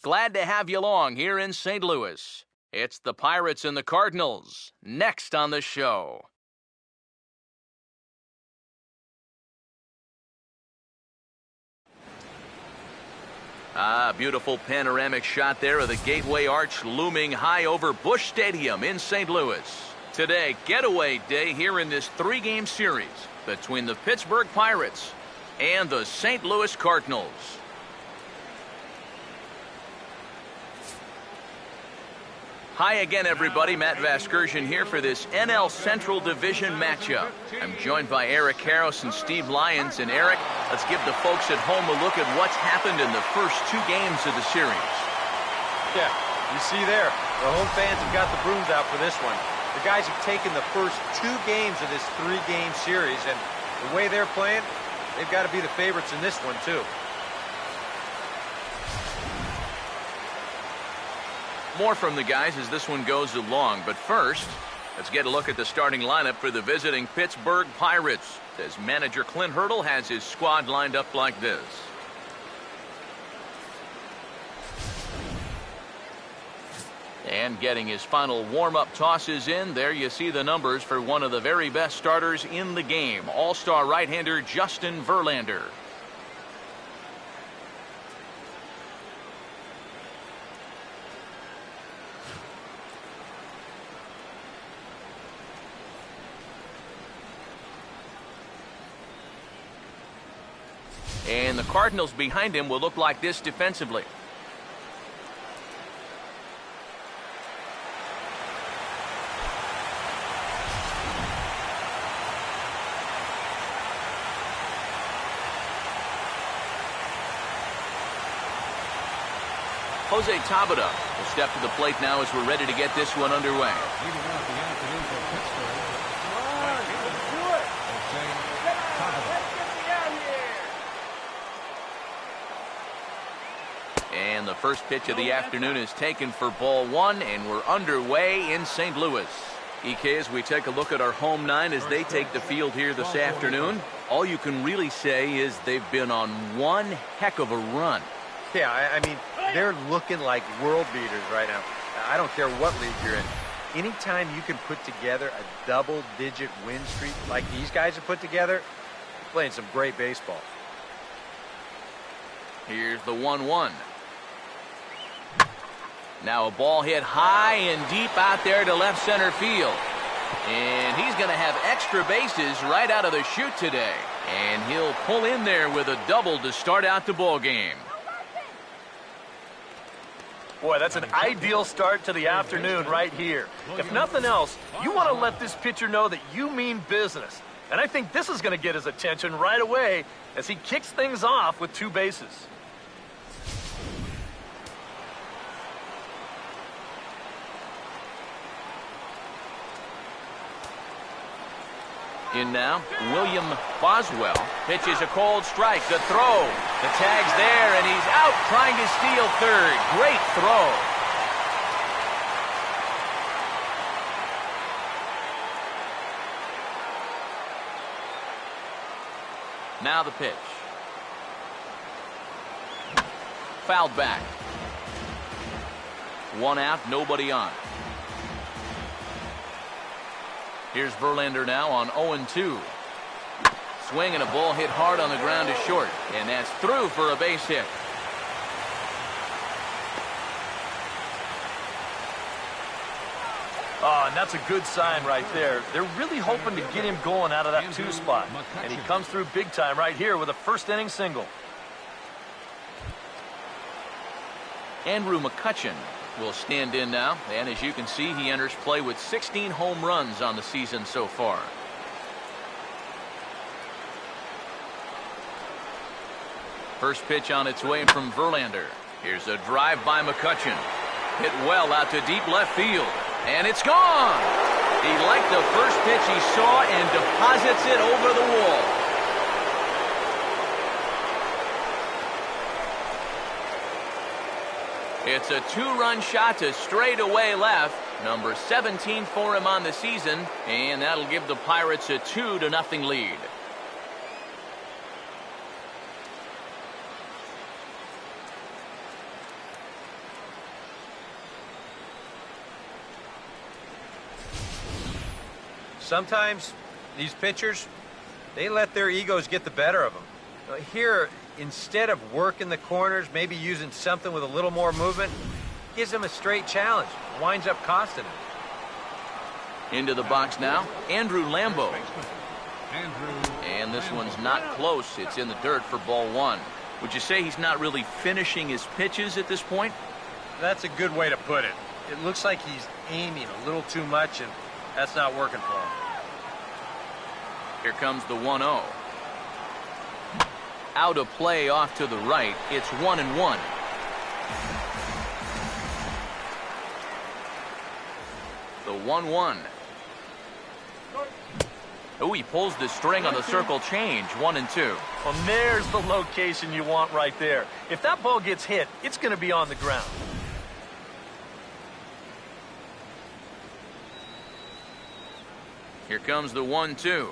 Glad to have you along here in St. Louis. It's the Pirates and the Cardinals, next on the show. Beautiful panoramic shot there of the Gateway Arch looming high over Busch Stadium in St. Louis. Today, getaway day here in this three-game series between the Pittsburgh Pirates and the St. Louis Cardinals. Hi again, everybody. Matt Vasgersian here for this NL Central Division matchup. I'm joined by Eric Karros and Steve Lyons. And Eric, let's give the folks at home a look at what's happened in the first two games of the series. Yeah, you see there, the home fans have got the brooms out for this one. The guys have taken the first two games of this three-game series, and the way they're playing, they've got to be the favorites in this one, too. More from the guys as this one goes along, but first, let's get a look at the starting lineup for the visiting Pittsburgh Pirates, as manager Clint Hurdle has his squad lined up like this. And getting his final warm-up tosses in, there you see the numbers for one of the very best starters in the game, all-star right-hander Justin Verlander. And the Cardinals behind him will look like this defensively. Jose Tabata will step to the plate now as we're ready to get this one underway. And the first pitch of the afternoon is taken for ball one, and we're underway in St. Louis. EK, as we take a look at our home nine as they take the field here this afternoon, all you can really say is they've been on one heck of a run. Yeah, I mean, they're looking like world beaters right now. I don't care what league you're in. Anytime you can put together a double-digit win streak like these guys have put together, you're playing some great baseball. Here's the 1-1. Now a ball hit high and deep out there to left center field. And he's going to have extra bases right out of the chute today. And he'll pull in there with a double to start out the ball game. Boy, that's an ideal start to the afternoon right here. If nothing else, you want to let this pitcher know that you mean business. And I think this is going to get his attention right away as he kicks things off with two bases. In now, William Boswell pitches a cold strike. The throw. The tag's there, and he's out trying to steal third. Great throw. Now the pitch. Fouled back. One out, nobody on. Here's Verlander now on 0-2. Swing and a ball hit hard on the ground to short. And that's through for a base hit. Oh, and that's a good sign right there. They're really hoping to get him going out of that two spot. And he comes through big time right here with a first inning single. Andrew McCutchen will stand in now, and as you can see, he enters play with 16 home runs on the season so far. First pitch on its way from Verlander. Here's a drive by McCutchen. Hit well out to deep left field, and it's gone! He liked the first pitch he saw and deposits it over the wall. It's a two-run shot to straightaway left. Number 17 for him on the season, and that'll give the Pirates a 2-0 lead. sometimes these pitchers, they let their egos get the better of them. Here, instead of working the corners, maybe using something with a little more movement, gives him a straight challenge. Winds up costing him. Into the box now, Andrew Lambeau. And this one's not close. It's in the dirt for ball one. Would you say he's not really finishing his pitches at this point? That's a good way to put it. It looks like he's aiming a little too much, and that's not working for him. Here comes the 1-0. Out of play off to the right. It's 1-1. The 1-1. Oh, he pulls the string on the circle change. 1-2. Well, there's the location you want right there. If that ball gets hit, it's going to be on the ground. Here comes the 1-2.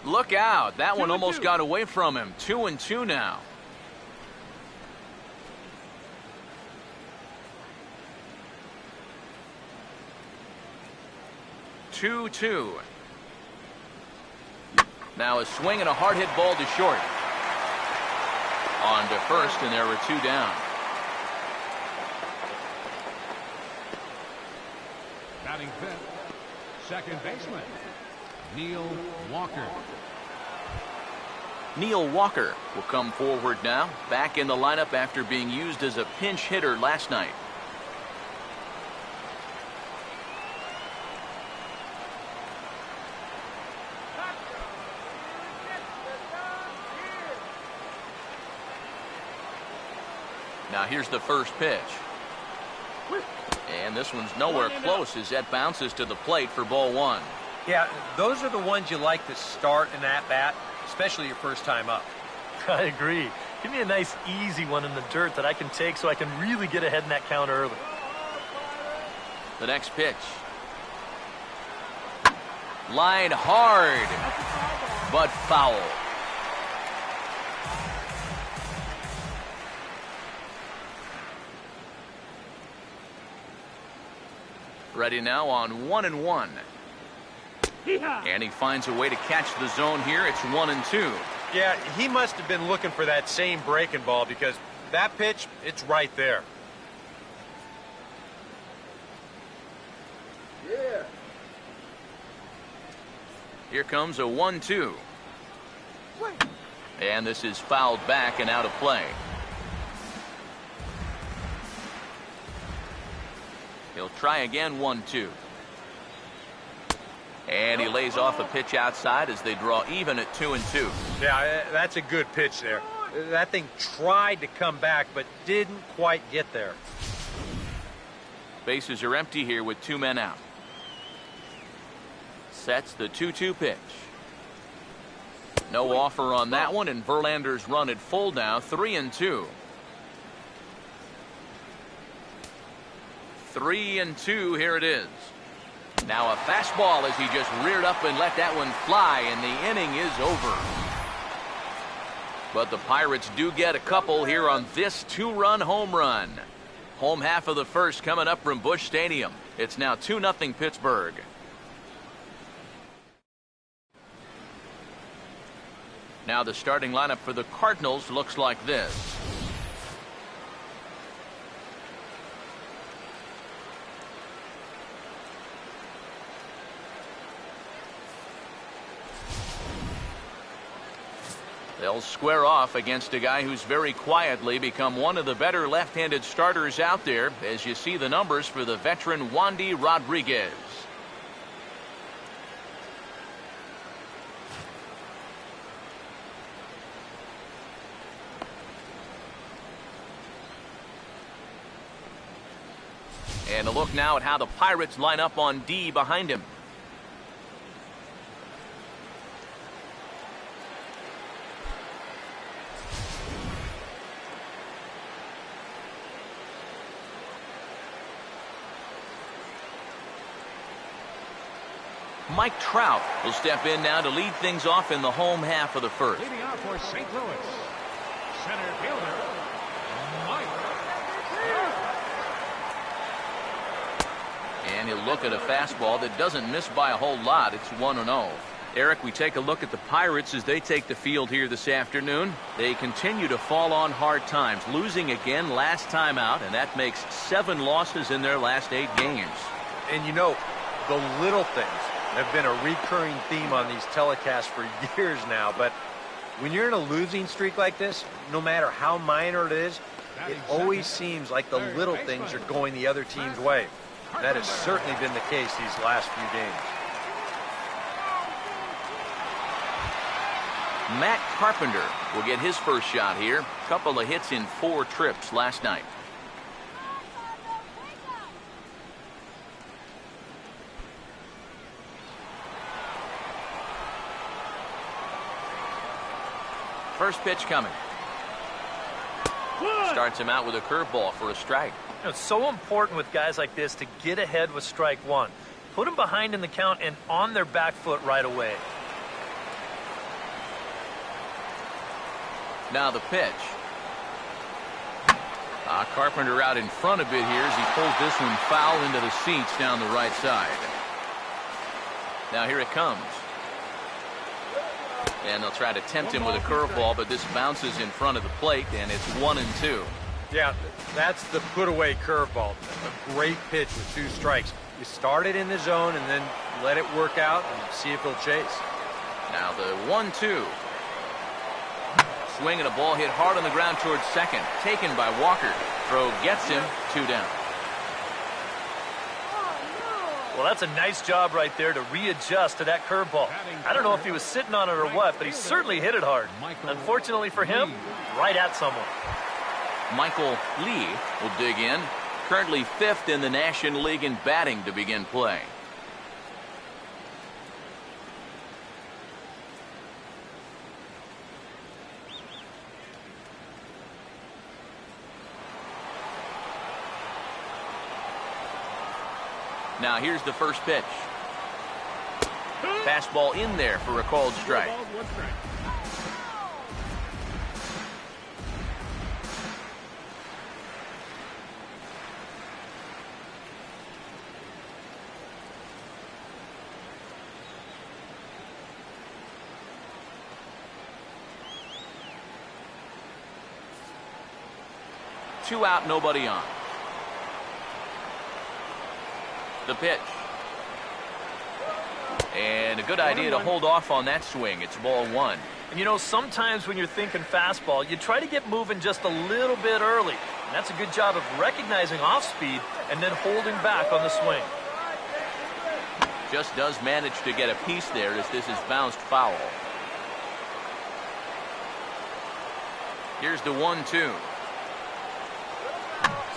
Look out. That one almost got away from him. 2-2 now. Two. Now a swing and a hard hit ball to short. On to first, and there were two down. Batting fifth, second baseman, Neil Walker. Neil Walker will come forward now, back in the lineup after being used as a pinch hitter last night. Now here's the first pitch. And this one's nowhere close as that bounces to the plate for ball one. Yeah, those are the ones you like to start in that bat, especially your first time up. I agree. Give me a nice, easy one in the dirt that I can take so I can really get ahead in that count early. The next pitch. Line hard, but foul. Ready now on 1-1. And he finds a way to catch the zone here. It's 1-2. Yeah, he must have been looking for that same breaking ball because that pitch, it's right there. Yeah. Here comes a 1-2. And this is fouled back and out of play. He'll try again. 1-2. And he lays off a pitch outside as they draw even at 2-2. Yeah, that's a good pitch there. That thing tried to come back, but didn't quite get there. Bases are empty here with two men out. Sets the 2-2 pitch. No offer on that one, and Verlander's run at full now. 3-2. 3-2. Here it is. Now a fastball as he just reared up and let that one fly, and the inning is over. But the Pirates do get a couple here on this two-run home run. Home half of the first coming up from Busch Stadium. It's now 2-0 Pittsburgh. Now the starting lineup for the Cardinals looks like this. They'll square off against a guy who's very quietly become one of the better left-handed starters out there, as you see the numbers for the veteran Wandy Rodriguez. And a look now at how the Pirates line up on D behind him. Mike Trout will step in now to lead things off in the home half of the first. Leading off for St. Louis, center fielder, Mike. And he'll look at a fastball that doesn't miss by a whole lot. It's 1-0. Eric, we take a look at the Pirates as they take the field here this afternoon. They continue to fall on hard times, losing again last time out, and that makes 7 losses in their last 8 games. And you know, the little things have been a recurring theme on these telecasts for years now, but when you're in a losing streak like this, no matter how minor it is, it always seems like the little things are going the other team's way. That has certainly been the case these last few games. Matt Carpenter will get his first shot here. Couple of hits in 4 trips last night. First pitch coming. Starts him out with a curveball for a strike. You know, it's so important with guys like this to get ahead with strike one. Put them behind in the count and on their back foot right away. Now the pitch. Carpenter out in front a bit here as he pulls this one foul into the seats down the right side. Now here it comes. And they'll try to tempt him with a curveball, but this bounces in front of the plate, and it's 1-2. Yeah, that's the put-away curveball. A great pitch with 2 strikes. You start it in the zone and then let it work out and see if he'll chase. Now the 1-2. Swing and a ball hit hard on the ground towards second. Taken by Walker. Throw gets him. 2 down. Well, that's a nice job right there to readjust to that curveball. I don't know if he was sitting on it or what, but he certainly hit it hard. Unfortunately for him, right at someone. Michael Lee will dig in. Currently 5th in the National League in batting to begin play. Now here's the first pitch. Fastball in there for a called strike. 2 out, nobody on. The pitch. And a good idea to hold off on that swing. It's ball 1. And you know, sometimes when you're thinking fastball, you try to get moving just a little bit early. And that's a good job of recognizing off speed and then holding back on the swing. Just does manage to get a piece there as this is bounced foul. Here's the 1-2.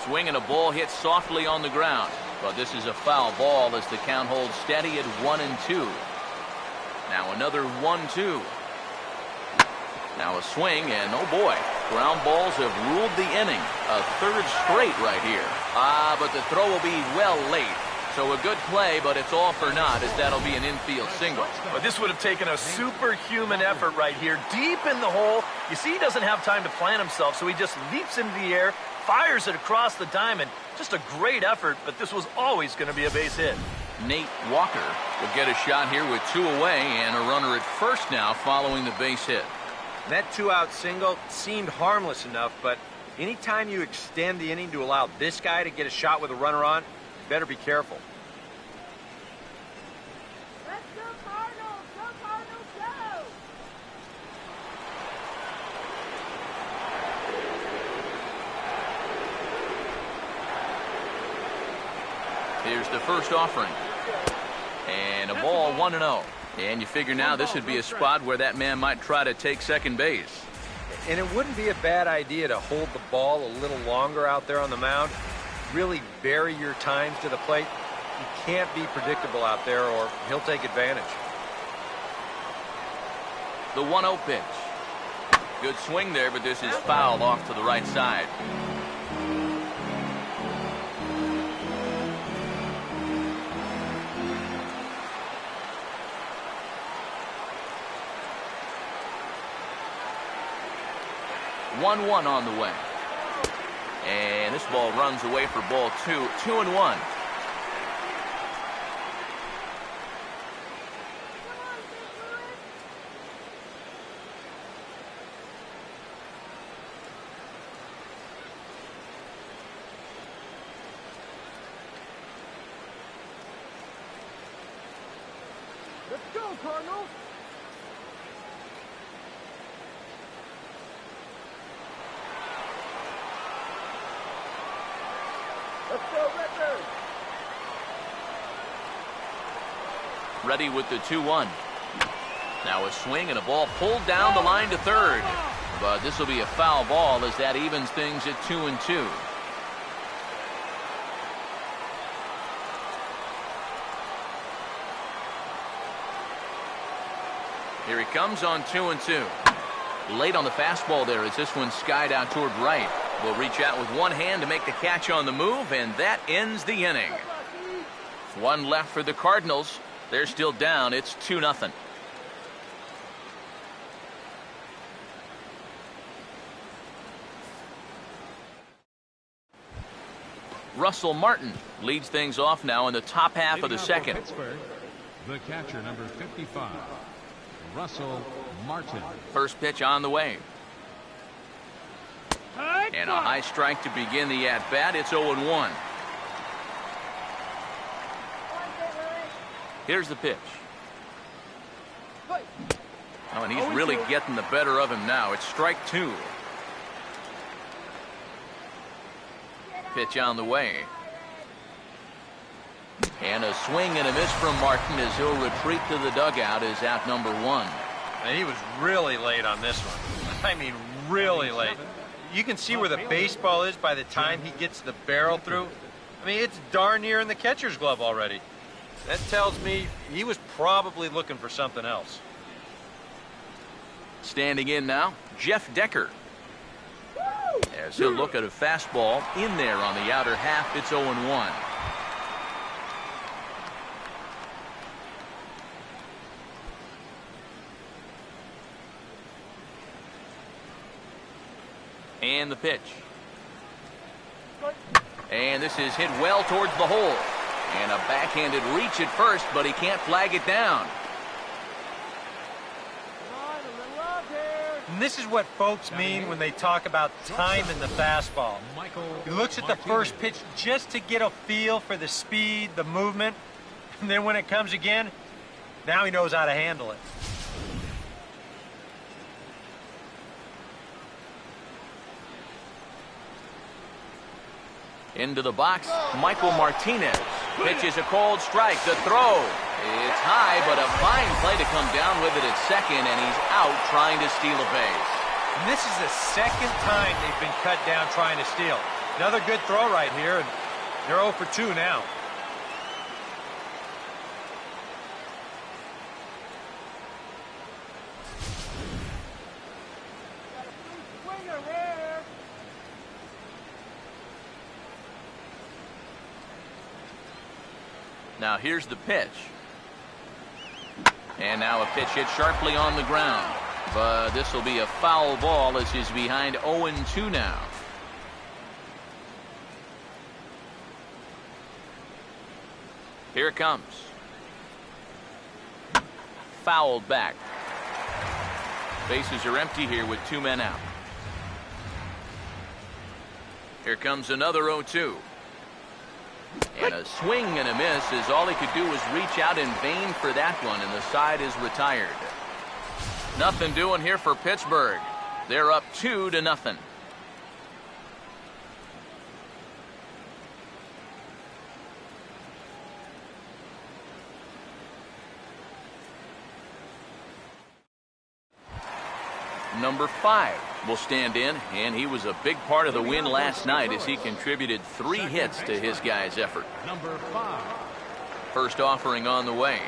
Swing and a ball hit softly on the ground. But this is a foul ball as the count holds steady at 1-2. Now another 1-2. Now a swing, and oh boy, ground balls have ruled the inning. A 3rd straight right here. But the throw will be well late. So a good play, but it's all for naught as that'll be an infield single. But this would have taken a superhuman effort right here, deep in the hole. You see, he doesn't have time to plant himself, so he just leaps into the air, fires it across the diamond. Just a great effort, but this was always going to be a base hit. Nate Walker will get a shot here with 2 away and a runner at first now following the base hit. That 2-out single seemed harmless enough, but anytime you extend the inning to allow this guy to get a shot with a runner on, you better be careful. Let's go Cardinals! Go Cardinals, go! Here's the first offering. And a ball 1-0. And you figure now this would be a spot where that man might try to take second base. And it wouldn't be a bad idea to hold the ball a little longer out there on the mound. Really vary your times to the plate. You can't be predictable out there or he'll take advantage. The 1-0 pitch. Good swing there, but this is fouled off to the right side. One on the way. And this ball runs away for ball 2. 2-1. Let's go, Cardinals! Let's go, Redbirds! Ready with the 2-1. Now a swing and a ball pulled down the line to third. But this will be a foul ball as that evens things at 2-2. Here he comes on 2-2. Late on the fastball there as this one skied out toward right. Will reach out with one hand to make the catch on the move, and that ends the inning. One left for the Cardinals. They're still down. It's 2-0. Russell Martin leads things off now in the top half of the second. Pittsburgh, the catcher, number 55, Russell Martin. First pitch on the way. And a high strike to begin the at-bat. It's 0-1. Here's the pitch. Oh, and he's really getting the better of him now. It's strike 2. Pitch on the way. And a swing and a miss from Martin as he'll retreat to the dugout as out number 1. And he was really late on this one. I mean, really late. You can see where the baseball is by the time he gets the barrel through. I mean, it's darn near in the catcher's glove already. That tells me he was probably looking for something else. Standing in now, Jeff Decker. As he'll look at a fastball in there on the outer half, it's 0-1. And the pitch. And this is hit well towards the hole. And a backhanded reach at first, but he can't flag it down. And this is what folks mean when they talk about time in the fastball. He looks at the first pitch just to get a feel for the speed, the movement, and then when it comes again, now he knows how to handle it. Into the box, Michael Martinez. Pitch is a cold strike. The throw. It's high, but a fine play to come down with it at second, and he's out trying to steal a base. And this is the second time they've been cut down trying to steal. Another good throw right here, and they're 0 for 2 now. Now here's the pitch. And now a pitch hit sharply on the ground. But this will be a foul ball as he's behind 0-2 now. Here it comes. Fouled back. Bases are empty here with 2 men out. Here comes another 0-2. And a swing and a miss as all he could do was reach out in vain for that one, and the side is retired. Nothing doing here for Pittsburgh. They're up 2-0. Number 5 will stand in, and he was a big part of the win last night as he contributed 3 hits to his guys' effort. Number 5. First offering on the way.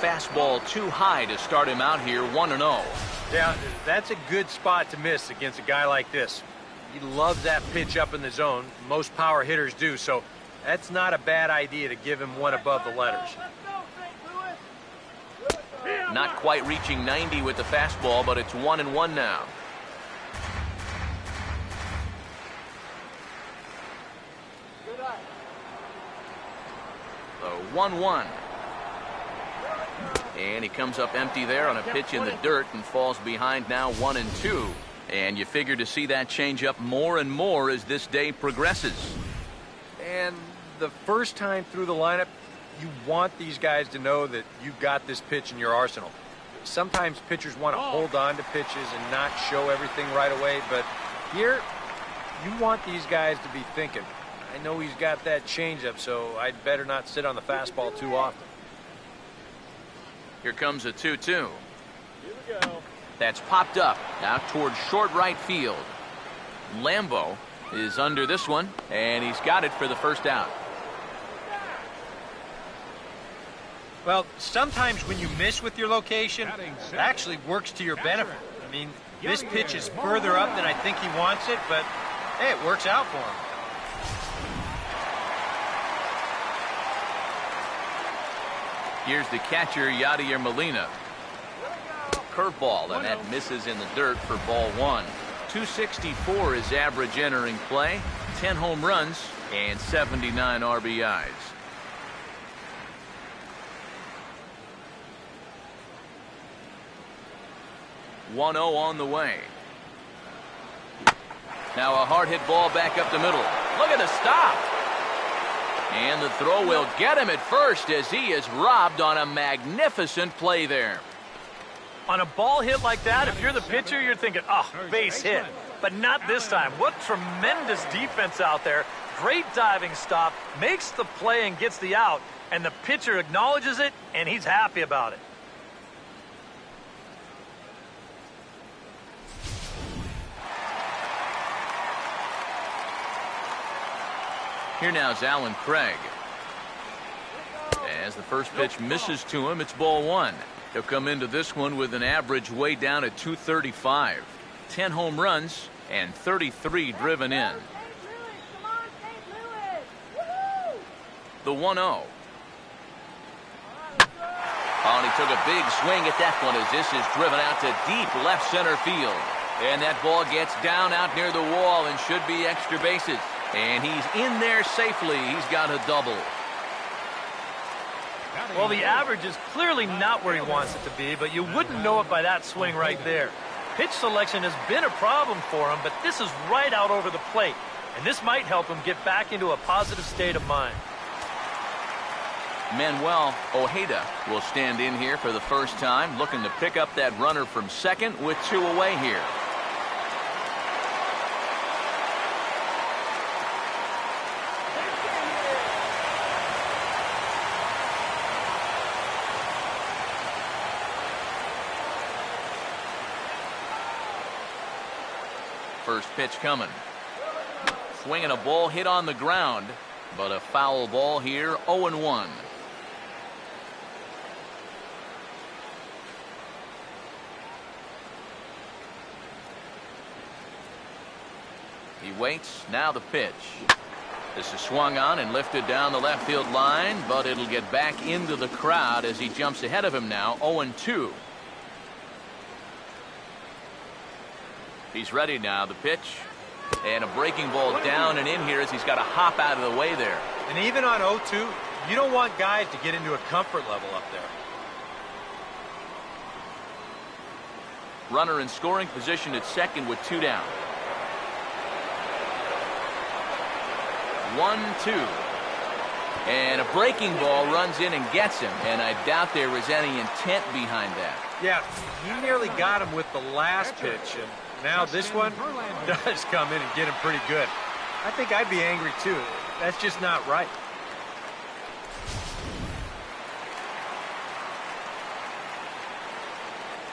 Fastball too high to start him out here, 1-0. Yeah, that's a good spot to miss against a guy like this. He loves that pitch up in the zone. Most power hitters do, so that's not a bad idea to give him one above the letters. Not quite reaching 90 with the fastball, but it's 1-1 now. So 1-1. And he comes up empty there on a pitch in the dirt and falls behind now 1-2. And you figure to see that change up more and more as this day progresses. And the first time through the lineup, you want these guys to know that you've got this pitch in your arsenal. Sometimes pitchers want to hold on to pitches and not show everything right away, but here, you want these guys to be thinking, I know he's got that changeup, so I'd better not sit on the fastball too often. Here comes a 2-2. That's popped up out towards short right field. Lambo is under this one, and he's got it for the first out. Well, sometimes when you miss with your location, it actually works to your benefit. I mean, this pitch is further up than I think he wants it, but hey, it works out for him. Here's the catcher, Yadier Molina. Curveball, and that misses in the dirt for ball one. 264 is average entering play, 10 home runs, and 79 RBIs. One 0 on the way. Now a hard hit ball back up the middle. Look at the stop. And the throw will get him at first as he is robbed on a magnificent play there. On a ball hit like that, if you're the pitcher, you're thinking, oh, base hit. But not this time. What tremendous defense out there. Great diving stop, makes the play and gets the out, and the pitcher acknowledges it, and he's happy about it. Here now is Alan Craig. As the first pitch misses to him, it's ball one. He'll come into this one with an average way down at 235. 10 home runs and 33 driven in. The 1-0. Oh, and he took a big swing at that one as this is driven out to deep left center field. And that ball gets down out near the wall and should be extra bases. And he's in there safely. He's got a double. Well, the average is clearly not where he wants it to be, but you wouldn't know it by that swing right there. Pitch selection has been a problem for him, but this is right out over the plate. And this might help him get back into a positive state of mind. Manuel Ojeda will stand in here for the first time, looking to pick up that runner from second with 2 away here. First pitch coming. Swinging a ball hit on the ground, but a foul ball here, 0-1. He waits, now the pitch. This is swung on and lifted down the left field line, but it'll get back into the crowd as he jumps ahead of him now, 0-2. He's ready now, the pitch. And a breaking ball down and in here as he's got to hop out of the way there. And even on 0-2, you don't want guys to get into a comfort level up there. Runner in scoring position at second with 2 down. 1-2. And a breaking ball runs in and gets him. And I doubt there was any intent behind that. Yeah, he nearly got him with the last pitch. And now this one does come in and get him pretty good. I think I'd be angry too. That's just not right.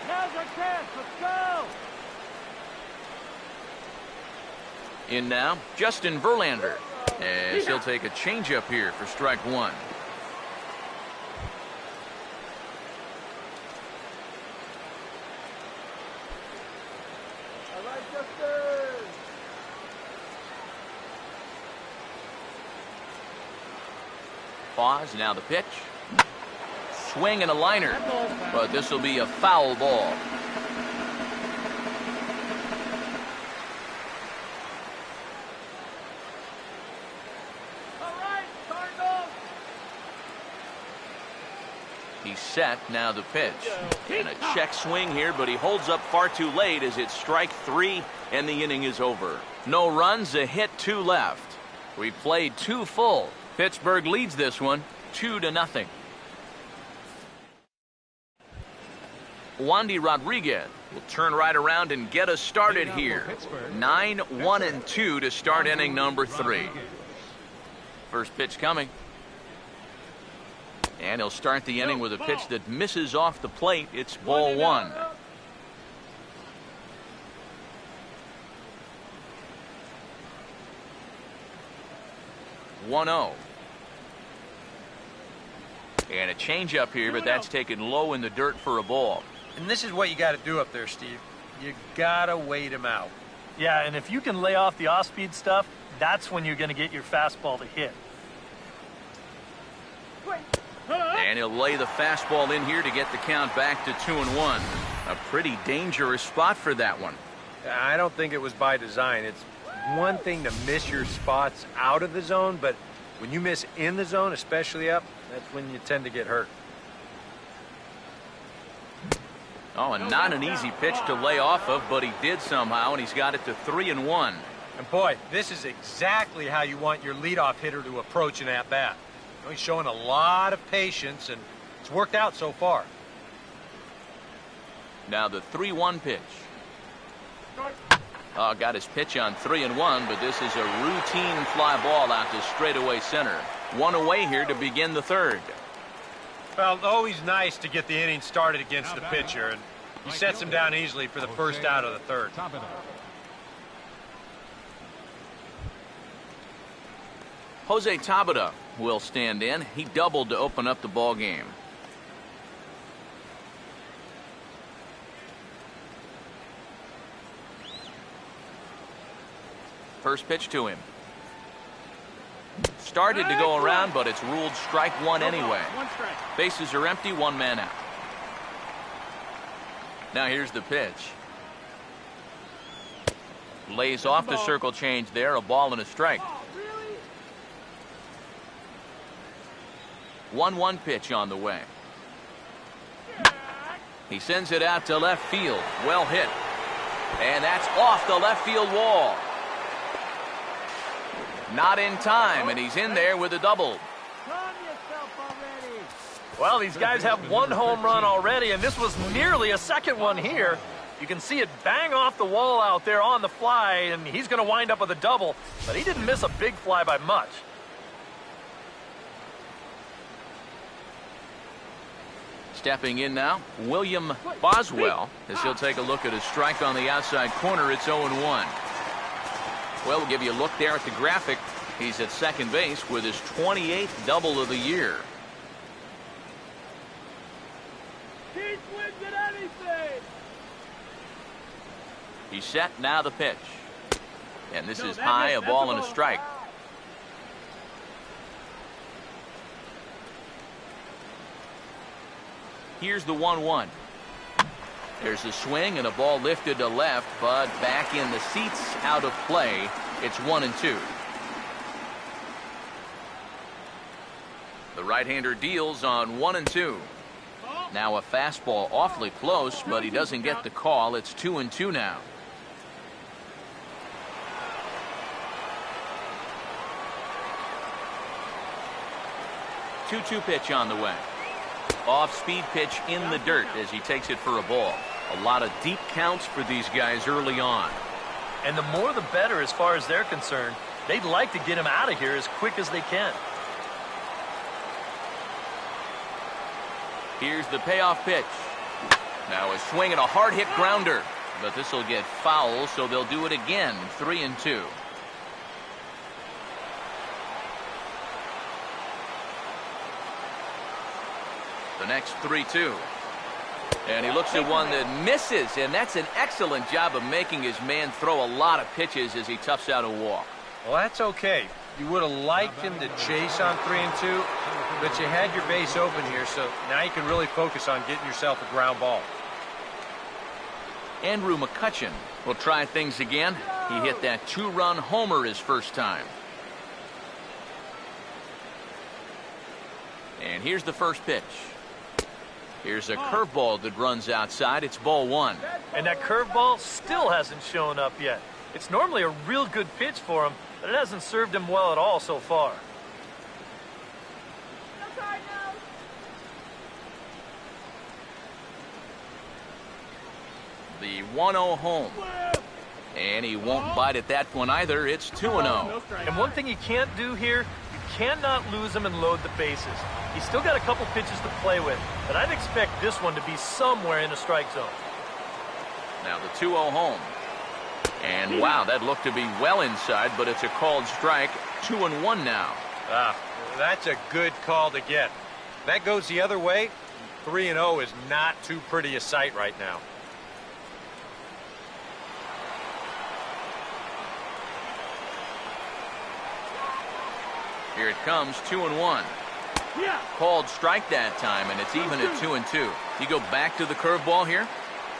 Now's our chance. Let's go. In now, Justin Verlander. As he'll take a changeup here for strike one. All right, Justin. Pause, now the pitch. Swing and a liner, but this will be a foul ball. He's set, now the pitch. And a check swing here, but he holds up far too late as it's strike 3 and the inning is over. No runs, a hit, 2 left. We played 2 full. Pittsburgh leads this one 2-0. Wandy Rodriguez will turn right around and get us started here. 9-1-2 to start inning number 3. First pitch coming. And he'll start the inning with a pitch that misses off the plate. It's ball 1. And a changeup here, but that's taken low in the dirt for a ball. And this is what you got to do up there, Steve. You got to wait him out. Yeah, and if you can lay off the off-speed stuff, that's when you're going to get your fastball to hit. And he'll lay the fastball in here to get the count back to 2-1. A pretty dangerous spot for that one. I don't think it was by design. It's one thing to miss your spots out of the zone, but when you miss in the zone, especially up, that's when you tend to get hurt. Oh, and not an easy pitch to lay off of, but he did somehow, and he's got it to 3-1. And boy, this is exactly how you want your leadoff hitter to approach an at-bat. You know, he's showing a lot of patience, and it's worked out so far. Now the 3-1 pitch. Got his pitch on 3-1, but this is a routine fly ball out to straightaway center. One away here to begin the third. Well, always nice to get the inning started against the pitcher, and he sets him down easily for the first out of the third. Jose Tabata will stand in. He doubled to open up the ball game. First pitch to him. Started to go around, but it's ruled strike 1 anyway. Bases are empty, 1 man out. Now here's the pitch. Lays off the circle change there, a ball and a strike. 1-1 pitch on the way. He sends it out to left field. Well hit. And that's off the left field wall. Not in time, and he's in there with a double. Well, these guys have 1 home run already, and this was nearly a second one here. You can see it bang off the wall out there on the fly, and he's going to wind up with a double, but he didn't miss a big fly by much. Stepping in now, William Boswell, as he'll take a look at a strike on the outside corner. It's 0-1. Well, we'll give you a look there at the graphic. He's at second base with his 28th double of the year. Keith wins at anything. He's set, now the pitch. And this is high, a ball and a strike. Here's the 1-1. There's a swing and a ball lifted to left, but back in the seats, out of play. It's 1-2. The right-hander deals on 1-2. Now a fastball awfully close, but he doesn't get the call. It's 2-2 now. Two-two pitch on the way. Off-speed pitch in the dirt as he takes it for a ball. A lot of deep counts for these guys early on. And the more the better as far as they're concerned. They'd like to get him out of here as quick as they can. Here's the payoff pitch. Now a swing and a hard hit grounder. But this will get foul, so they'll do it again. 3-2. The next 3-2. And he looks at one that misses, and that's an excellent job of making his man throw a lot of pitches as he toughs out a walk. Well, that's okay. You would have liked him to chase on 3-2, but you had your base open here, so now you can really focus on getting yourself a ground ball. Andrew McCutchen will try things again. He hit that 2-run homer his first time. And here's the first pitch. Here's a curveball that runs outside. It's ball 1. And that curveball still hasn't shown up yet. It's normally a real good pitch for him, but it hasn't served him well at all so far. The 1-0 home. And he won't bite at that one either. It's 2-0. And one thing you can't do here, you cannot lose him and load the bases. He's still got a couple pitches to play with, but I'd expect this one to be somewhere in the strike zone. Now the 2-0 home. And wow, that looked to be well inside, but it's a called strike. 2-1 now. That's a good call to get. That goes the other way. 3-0 is not too pretty a sight right now. Here it comes, 2-1. Called strike that time, and it's even at 2-2. You go back to the curveball here?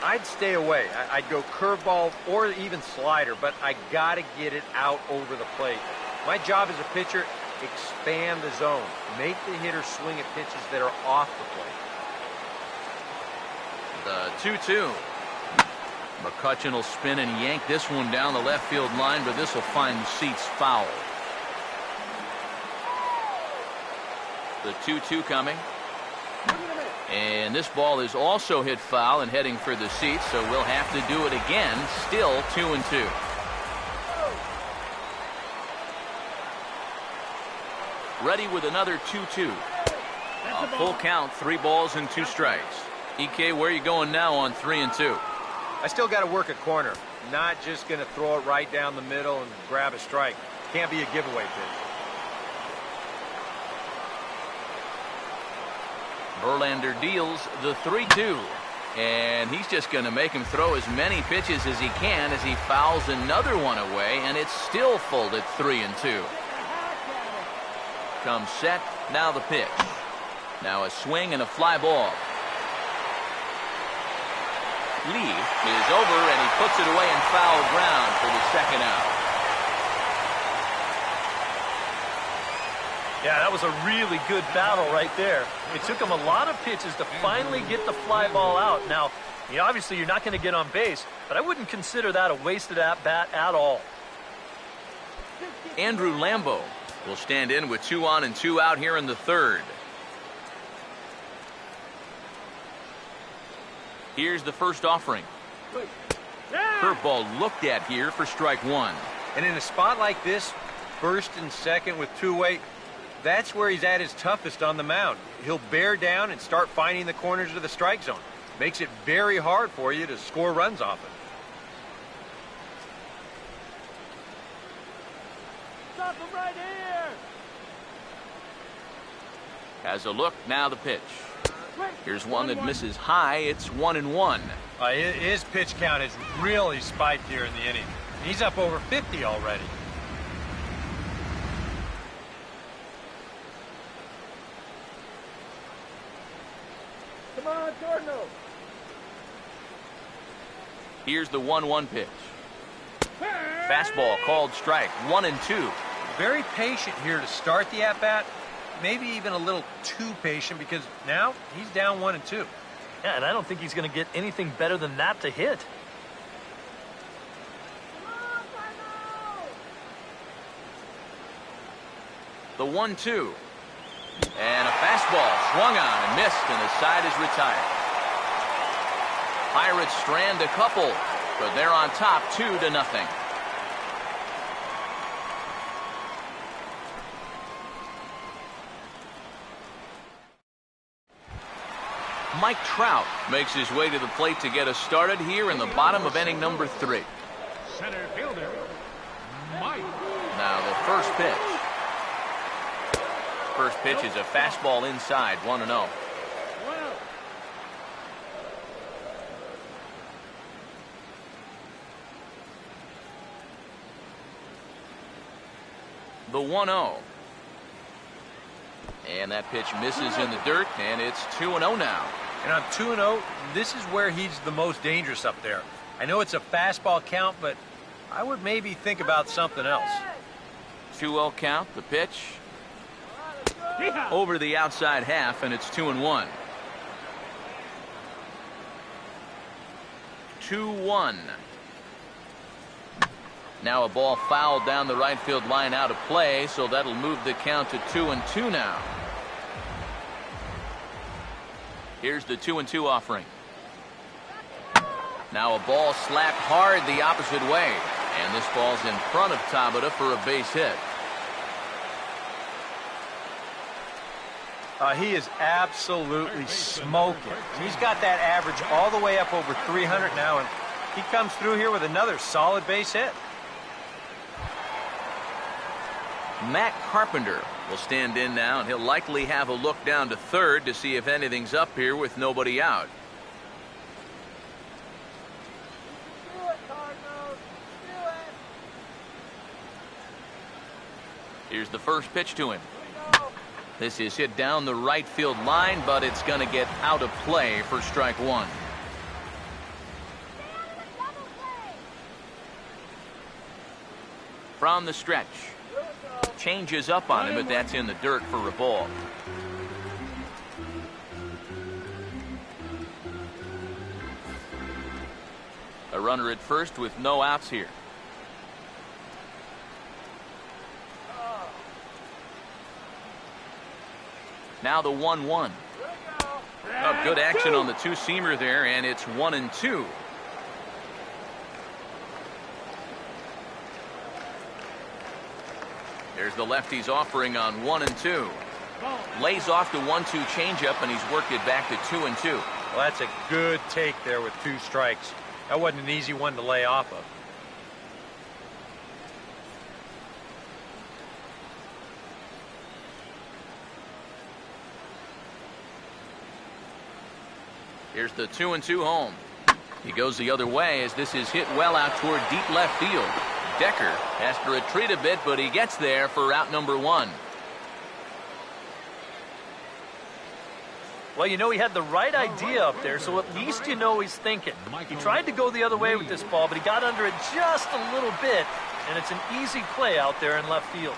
I'd stay away. I'd go curveball or even slider, but I got to get it out over the plate. My job as a pitcher, expand the zone. Make the hitter swing at pitches that are off the plate. The 2-2. McCutchen will spin and yank this one down the left field line, but this will find the seats foul. The 2-2 coming. And this ball is also hit foul and heading for the seats, so we'll have to do it again. Still 2-2. Ready with another 2-2. A full count, 3 balls and 2 strikes. EK, where are you going now on 3-2? I still got to work a corner. Not just going to throw it right down the middle and grab a strike. Can't be a giveaway pitch. Verlander deals the 3-2. And he's just going to make him throw as many pitches as he can as he fouls another one away, and it's still full at 3-2. Comes set, now the pitch. Now a swing and a fly ball. Lee is over, and he puts it away in foul ground for the second out. Yeah, that was a really good battle right there. It took him a lot of pitches to finally get the fly ball out. Now, obviously you're not going to get on base, but I wouldn't consider that a wasted at-bat at all. Andrew Lambeau will stand in with 2 on and 2 out here in the third. Here's the first offering. Curveball looked at here for strike 1. And in a spot like this, first and second with 2-way, that's where he's at his toughest on the mound. He'll bear down and start finding the corners of the strike zone. Makes it very hard for you to score runs off it. Stop him right here. Has a look, now the pitch. Here's one that misses high. It's 1-1. His pitch count has really spiked here in the inning. He's up over 50 already. Come on, Cardinals. Here's the 1-1 pitch. Fastball called strike. 1-2. Very patient here to start the at-bat. Maybe even a little too patient because now he's down 1-2. Yeah, and I don't think he's going to get anything better than that to hit. Come on, Cardinals. The 1-2. And a fastball swung on and missed, and the side is retired. Pirates strand a couple, but they're on top 2-0. Mike Trout makes his way to the plate to get us started here in the bottom of inning number 3. Center fielder, Mike. Now the first pitch. First pitch is a fastball inside, 1-0. The 1-0. And that pitch misses in the dirt, and it's 2-0 now. And on 2-0, this is where he's the most dangerous up there. I know it's a fastball count, but I would maybe think about something else. 2-0 count, the pitch. Over the outside half, and it's 2-1. 2-1. Now a ball fouled down the right field line out of play, so that'll move the count to 2-2 now. Here's the 2-2 offering. Now a ball slapped hard the opposite way. And this ball's in front of Tabata for a base hit. He is absolutely smoking. He's got that average all the way up over 300 now, and he comes through here with another solid base hit. Matt Carpenter will stand in now, and he'll likely have a look down to third to see if anything's up here with nobody out. Do it, Cardinals. Do it. Here's the first pitch to him. Go. This is hit down the right field line, but it's going to get out of play for strike one. Stay out of the double play. From the stretch. Here we go. Changes up on him, but that's in the dirt for a ball. A runner at first with no outs here. Now the 1-1. Here we go. Oh, good action on the two-seamer there, and it's 1-2. There's the lefty's offering on 1-2. Lays off the 1-2 changeup, and he's worked it back to 2-2. Well, that's a good take there with 2 strikes. That wasn't an easy one to lay off of. Here's the 2-2 home. He goes the other way as this is hit well out toward deep left field. Decker has to retreat a bit, but he gets there for out number 1. Well, you know, he had the right idea up there, so at least you know he's thinking. He tried to go the other way with this ball, but he got under it just a little bit, and it's an easy play out there in left field.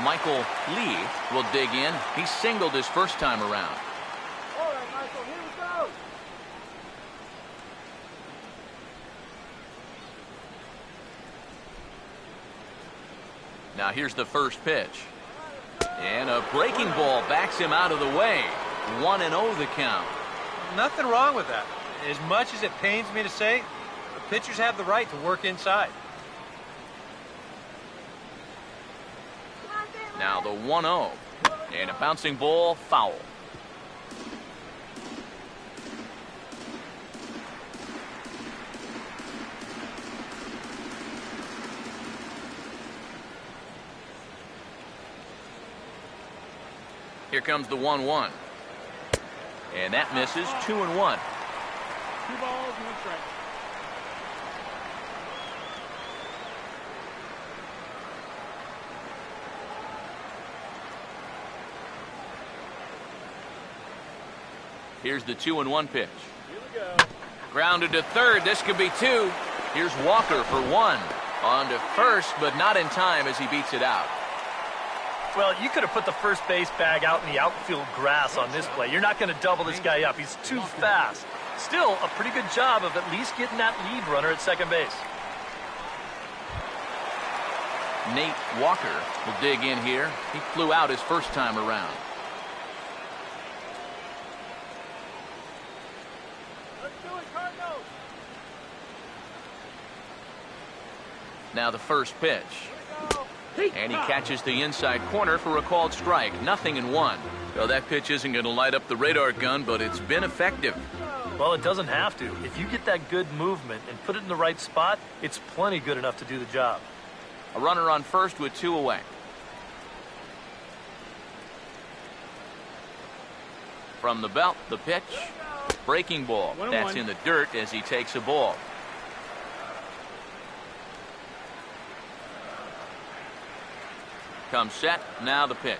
Michael Lee will dig in. He singled his first time around. All right, Michael, here we go. Now here's the first pitch. And a breaking ball backs him out of the way. 1-0 the count. Nothing wrong with that. As much as it pains me to say, the pitchers have the right to work inside. Come on, Dave. Now the 1-0. And a bouncing ball, foul. Here comes the 1-1. And that misses. 2-1. 2 balls, 1 strike. Here's the 2-1 pitch. Here we go. Grounded to third. This could be 2. Here's Walker for 1. On to first, but not in time as he beats it out. Well, you could have put the first base bag out in the outfield grass on this play. You're not going to double this guy up. He's too fast. Still, a pretty good job of at least getting that lead runner at second base. Nate Walker will dig in here. He flew out his first time around. Let's do it, Cardinals. Now the first pitch. Here we go. And he catches the inside corner for a called strike. 0-1. So that pitch isn't going to light up the radar gun, but it's been effective. Well, it doesn't have to. If you get that good movement and put it in the right spot, it's plenty good enough to do the job. A runner on first with 2 away. From the belt, the pitch. Breaking ball. 1-1. That's in the dirt as he takes a ball. Comes set. Now the pitch.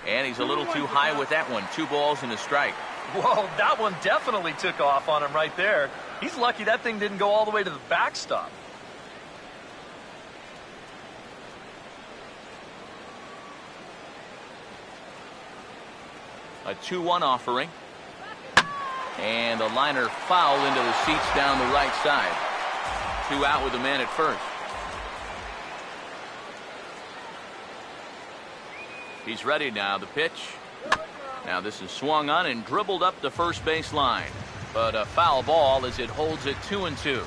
And he's a little too high with that one. 2 balls and a strike. Whoa, that one definitely took off on him right there. He's lucky that thing didn't go all the way to the backstop. A 2-1 offering. And a liner foul into the seats down the right side. 2 out with a man at first. He's ready now. The pitch. Now this is swung on and dribbled up the first base line. But a foul ball as it holds it 2-2.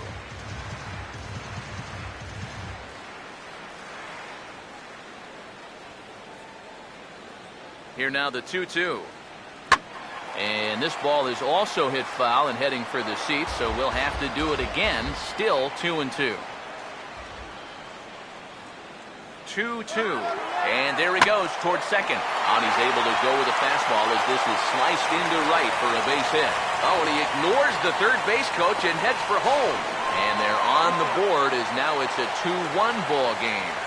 Here now the 2-2. And this ball is also hit foul and heading for the seats, so we'll have to do it again. Still 2-2. 2-2. And there he goes towards second. And he's able to go with a fastball as this is sliced into right for a base hit. Oh, and he ignores the third base coach and heads for home. And they're on the board as now it's a 2-1 ball game.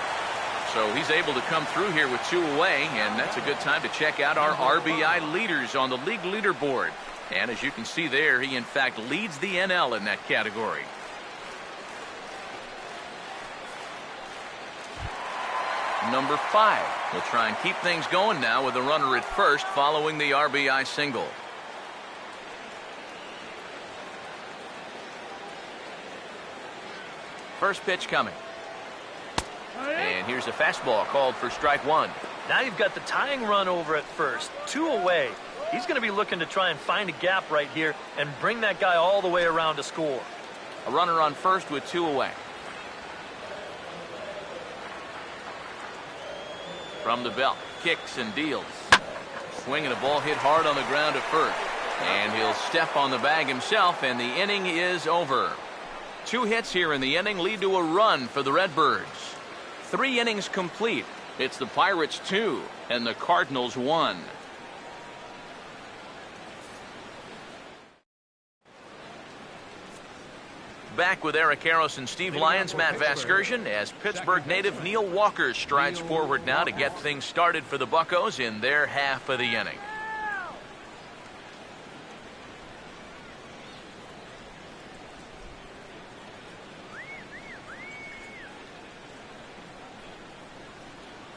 So he's able to come through here with 2 away, and that's a good time to check out our RBI leaders on the league leaderboard. And as you can see there, he in fact leads the NL in that category. Number 5 will try and keep things going now with a runner at first following the RBI single. First pitch coming. And here's a fastball called for strike 1. Now you've got the tying run over at first. 2 away. He's going to be looking to try and find a gap right here and bring that guy all the way around to score. A runner on first with 2 away. From the belt, kicks and deals. Swinging a ball hit hard on the ground at first. And he'll step on the bag himself, and the inning is over. 2 hits here in the inning lead to a run for the Redbirds. 3 innings complete. It's the Pirates 2 and the Cardinals 1. Back with Eric Harris and Steve Lyons, Matt Vasgersian, as Pittsburgh native Neil Walker strides forward now to get things started for the Buccos in their half of the inning.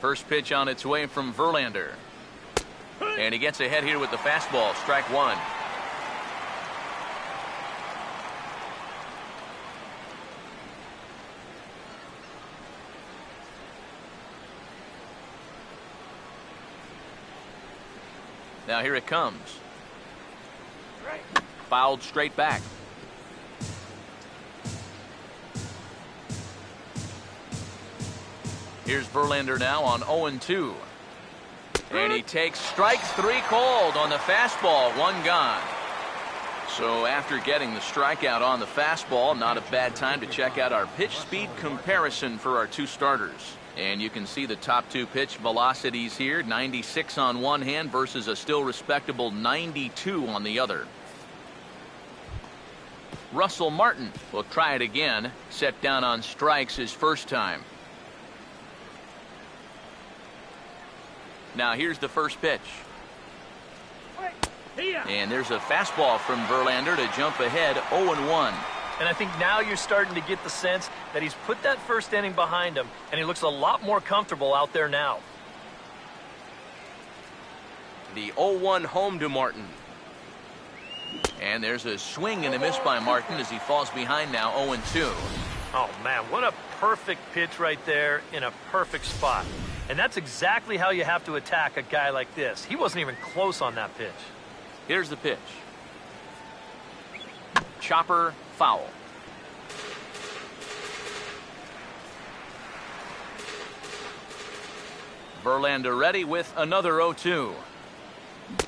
First pitch on its way from Verlander. And he gets ahead here with the fastball, strike 1. Now here it comes. Fouled straight back. Here's Verlander now on 0-2. And he takes strike 3 called on the fastball, 1 gone. So after getting the strikeout on the fastball, not a bad time to check out our pitch speed comparison for our 2 starters. And you can see the top 2 pitch velocities here, 96 on one hand versus a still respectable 92 on the other. Russell Martin will try it again, set down on strikes his first time. Now here's the first pitch. And there's a fastball from Verlander to jump ahead 0-1. And I think now you're starting to get the sense that he's put that first inning behind him, and he looks a lot more comfortable out there now. The 0-1 home to Martin. And there's a swing and a miss by Martin as he falls behind now 0-2. Oh, man, what a perfect pitch right there in a perfect spot. And that's exactly how you have to attack a guy like this. He wasn't even close on that pitch. Here's the pitch. Chopper, foul. Verlander ready with another 0-2.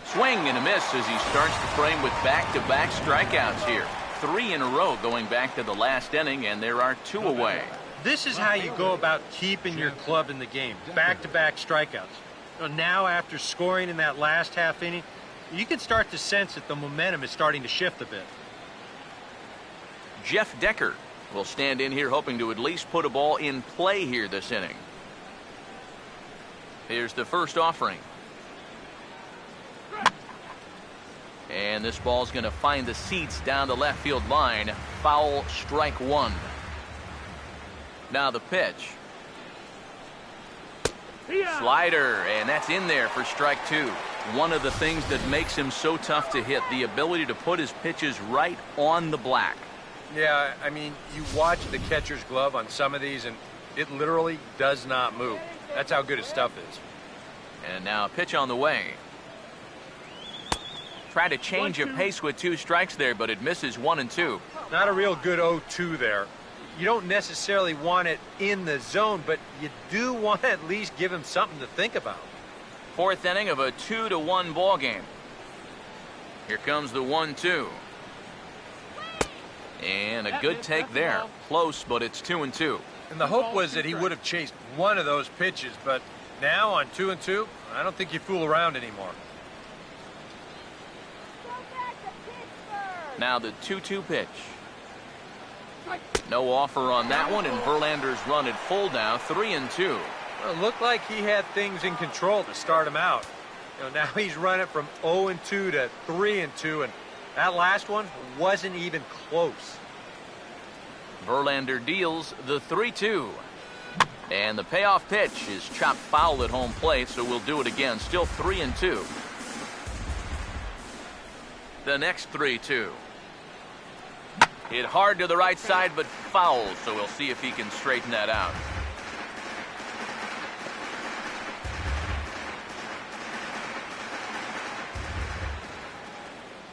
Swing and a miss as he starts the frame with back-to-back strikeouts here. 3 in a row going back to the last inning, and there are 2 away. This is how you go about keeping your club in the game. Back-to-back strikeouts. Now after scoring in that last half inning, you can start to sense that the momentum is starting to shift a bit. Jeff Decker will stand in here hoping to at least put a ball in play here this inning. Here's the first offering. And this ball's going to find the seats down the left field line. Foul, strike 1. Now the pitch. Slider, and that's in there for strike 2. One of the things that makes him so tough to hit, the ability to put his pitches right on the black. Yeah, I mean, you watch the catcher's glove on some of these, and it literally does not move. That's how good his stuff is. And now a pitch on the way. Try to change a pace with 2 strikes there, but it misses 1 and 2. Not a real good 0-2 there. You don't necessarily want it in the zone, but you do want to at least give him something to think about. 4th inning of a 2-1 ball game. Here comes the 1-2. And a good take there. Close, but it's 2 and 2. And the hope was that he would have chased one of those pitches, but now on 2 and 2, I don't think you fool around anymore. Now the 2-2 pitch. No offer on that one, and Verlander's run at full now, 3 and 2. Well, it looked like he had things in control to start him out. Now he's running from 0 and 2 to 3 and 2, and that last one wasn't even close. Verlander deals the 3-2. And the payoff pitch is chopped foul at home plate, so we'll do it again. Still 3 and 2. The next 3-2. Hit hard to the right side, but foul, so we'll see if he can straighten that out.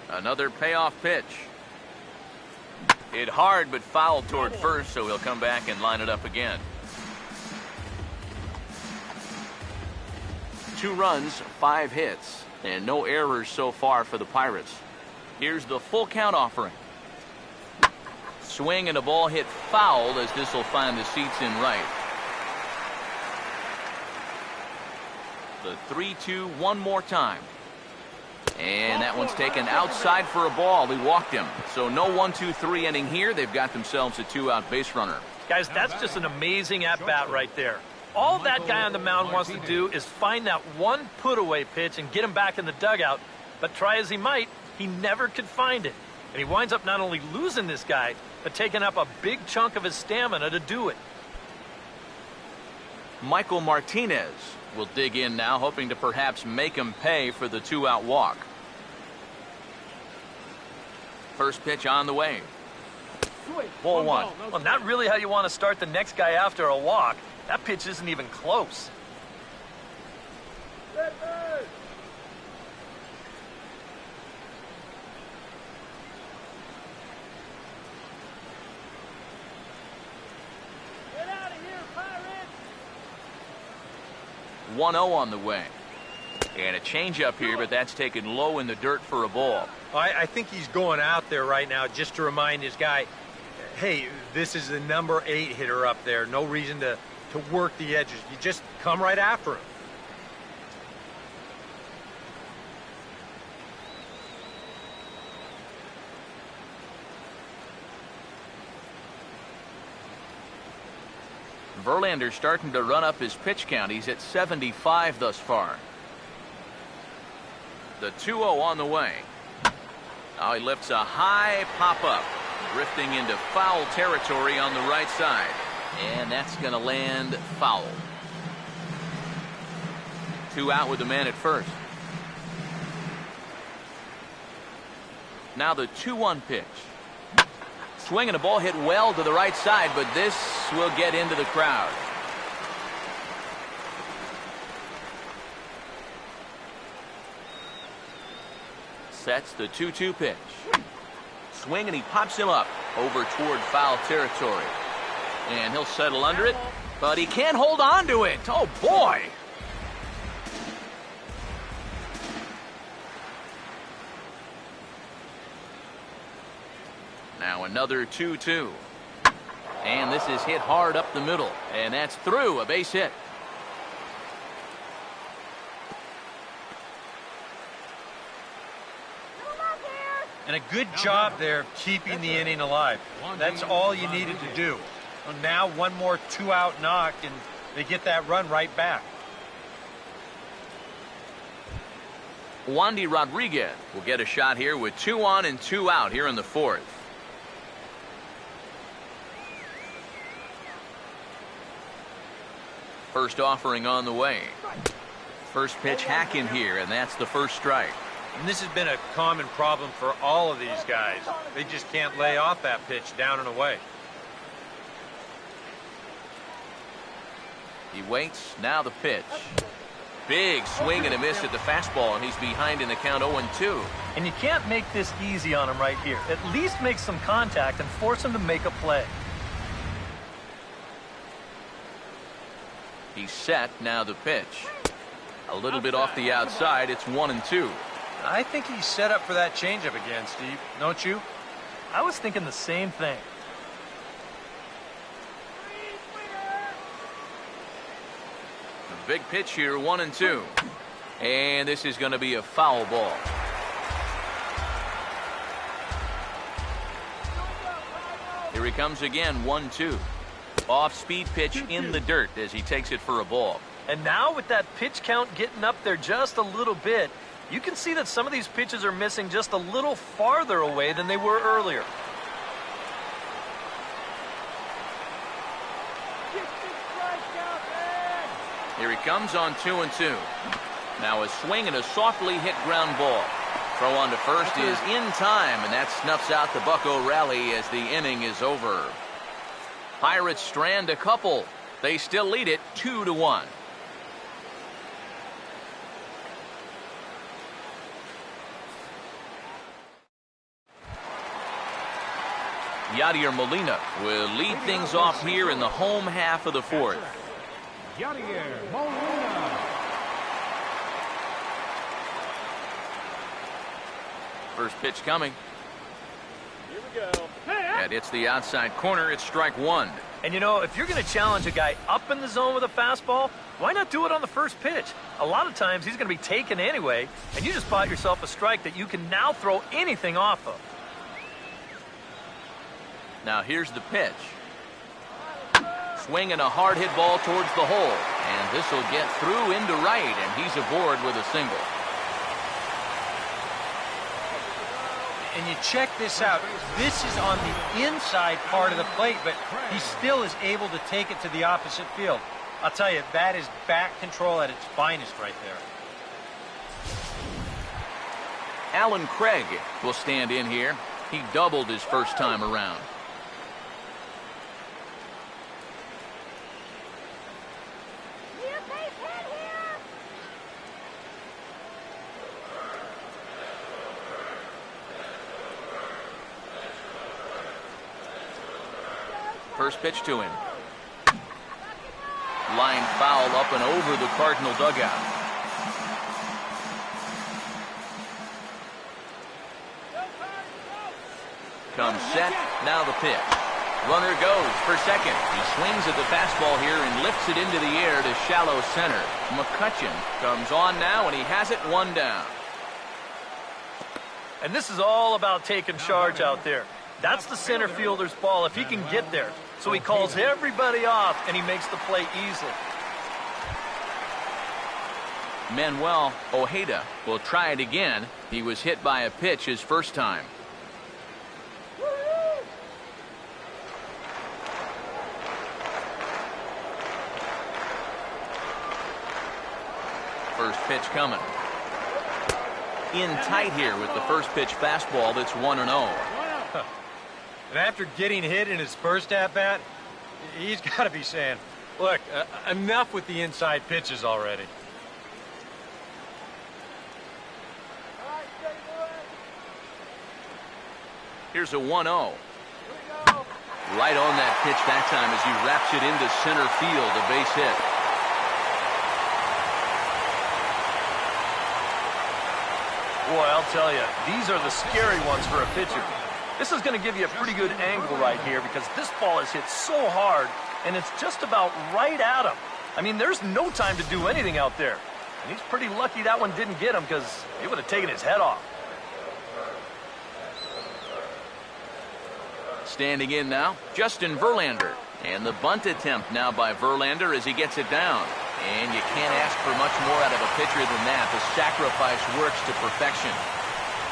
Another payoff pitch. Hit hard, but fouled toward first, so he'll come back and line it up again. 2 runs, 5 hits, and no errors so far for the Pirates. Here's the full count offering. Swing and a ball hit foul, as this will find the seats in right. The 3-2 one more time. And that one's taken outside for a ball. He walked him. So no 1-2-3 inning here. They've got themselves a 2-out base runner. Guys, that's just an amazing at-bat right there. All that guy on the mound wants to do is find that one put-away pitch and get him back in the dugout. But try as he might, he never could find it. And he winds up not only losing this guy, but taking up a big chunk of his stamina to do it. Michael Martinez will dig in now, hoping to perhaps make him pay for the 2-out walk. First pitch on the way. Ball 1. Well, not really how you want to start the next guy after a walk. That pitch isn't even close. Get out of here, Pirates! 1-0 on the way. And a changeup here, but that's taken low in the dirt for a ball. I think he's going out there right now just to remind his guy, hey, this is the number 8 hitter up there. No reason to work the edges. You just come right after him. Verlander starting to run up his pitch count. He's at 75 thus far. The 2-0 on the way. Now he lifts a high pop-up, drifting into foul territory on the right side. And that's going to land foul. 2 out with the man at first. Now the 2-1 pitch. Swing and a ball hit well to the right side, but this will get into the crowd. Sets the 2-2 pitch. Swing and he pops him up over toward foul territory. And he'll settle under it, but he can't hold on to it. Oh, boy. Now another 2-2. And this is hit hard up the middle. And that's through, a base hit. And a good job there keeping the inning alive. That's all you needed to do. Well, now one more 2-out knock, and they get that run right back. Wandy Rodriguez will get a shot here with 2 on and 2 out here in the 4th. First offering on the way. First pitch hack in here, and that's the first strike. And this has been a common problem for all of these guys. They just can't lay off that pitch down and away. He waits. Now the pitch. Big swing and a miss at the fastball, and he's behind in the count 0-2. And you can't make this easy on him right here. At least make some contact and force him to make a play. He's set. Now the pitch. A little bit off the outside. It's 1-2. I think he's set up for that changeup again, Steve. Don't you? I was thinking the same thing. The big pitch here, 1-2. And this is going to be a foul ball. Here he comes again, 1-2. Off-speed pitch in the dirt as he takes it for a ball. And now with that pitch count getting up there just a little bit, you can see that some of these pitches are missing just a little farther away than they were earlier. Here he comes on 2-2. Now a swing and a softly hit ground ball. Throw on to first is in time, and that snuffs out the Bucco rally as the inning is over. Pirates strand a couple. They still lead it 2-1. Yadier Molina will lead things off here in the home half of the fourth. Yadier Molina. First pitch coming. Here we go. And it's the outside corner. It's strike one. And you know, if you're going to challenge a guy up in the zone with a fastball, why not do it on the first pitch? A lot of times he's going to be taken anyway, and you just bought yourself a strike that you can now throw anything off of. Now here's the pitch. Swinging a hard hit ball towards the hole. And this will get through into right, and he's aboard with a single. And you check this out. This is on the inside part of the plate, but he still is able to take it to the opposite field. I'll tell you, that is bat control at its finest right there. Alan Craig will stand in here. He doubled his first time around. First pitch to him. Line foul up and over the Cardinal dugout. Comes set. Now the pitch. Runner goes for second. He swings at the fastball here and lifts it into the air to shallow center. McCutchen comes on now, and he has it one down. And this is all about taking charge out there. That's the center fielder's ball if he can get there. So he calls everybody off, and he makes the play easily. Manuel Ojeda will try it again. He was hit by a pitch his first time. First pitch coming. In tight here with the first pitch fastball. That's 1-0. And after getting hit in his first at-bat, he's got to be saying, look, enough with the inside pitches already. Here's a 1-0. Right on that pitch that time as he wraps it into center field, a base hit. Boy, I'll tell you, these are the scary ones for a pitcher. This is going to give you a pretty good angle right here because this ball is hit so hard, and it's just about right at him. I mean, there's no time to do anything out there. And he's pretty lucky that one didn't get him because it would have taken his head off. Standing in now, Justin Verlander. And the bunt attempt now by Verlander as he gets it down. And you can't ask for much more out of a pitcher than that. The sacrifice works to perfection.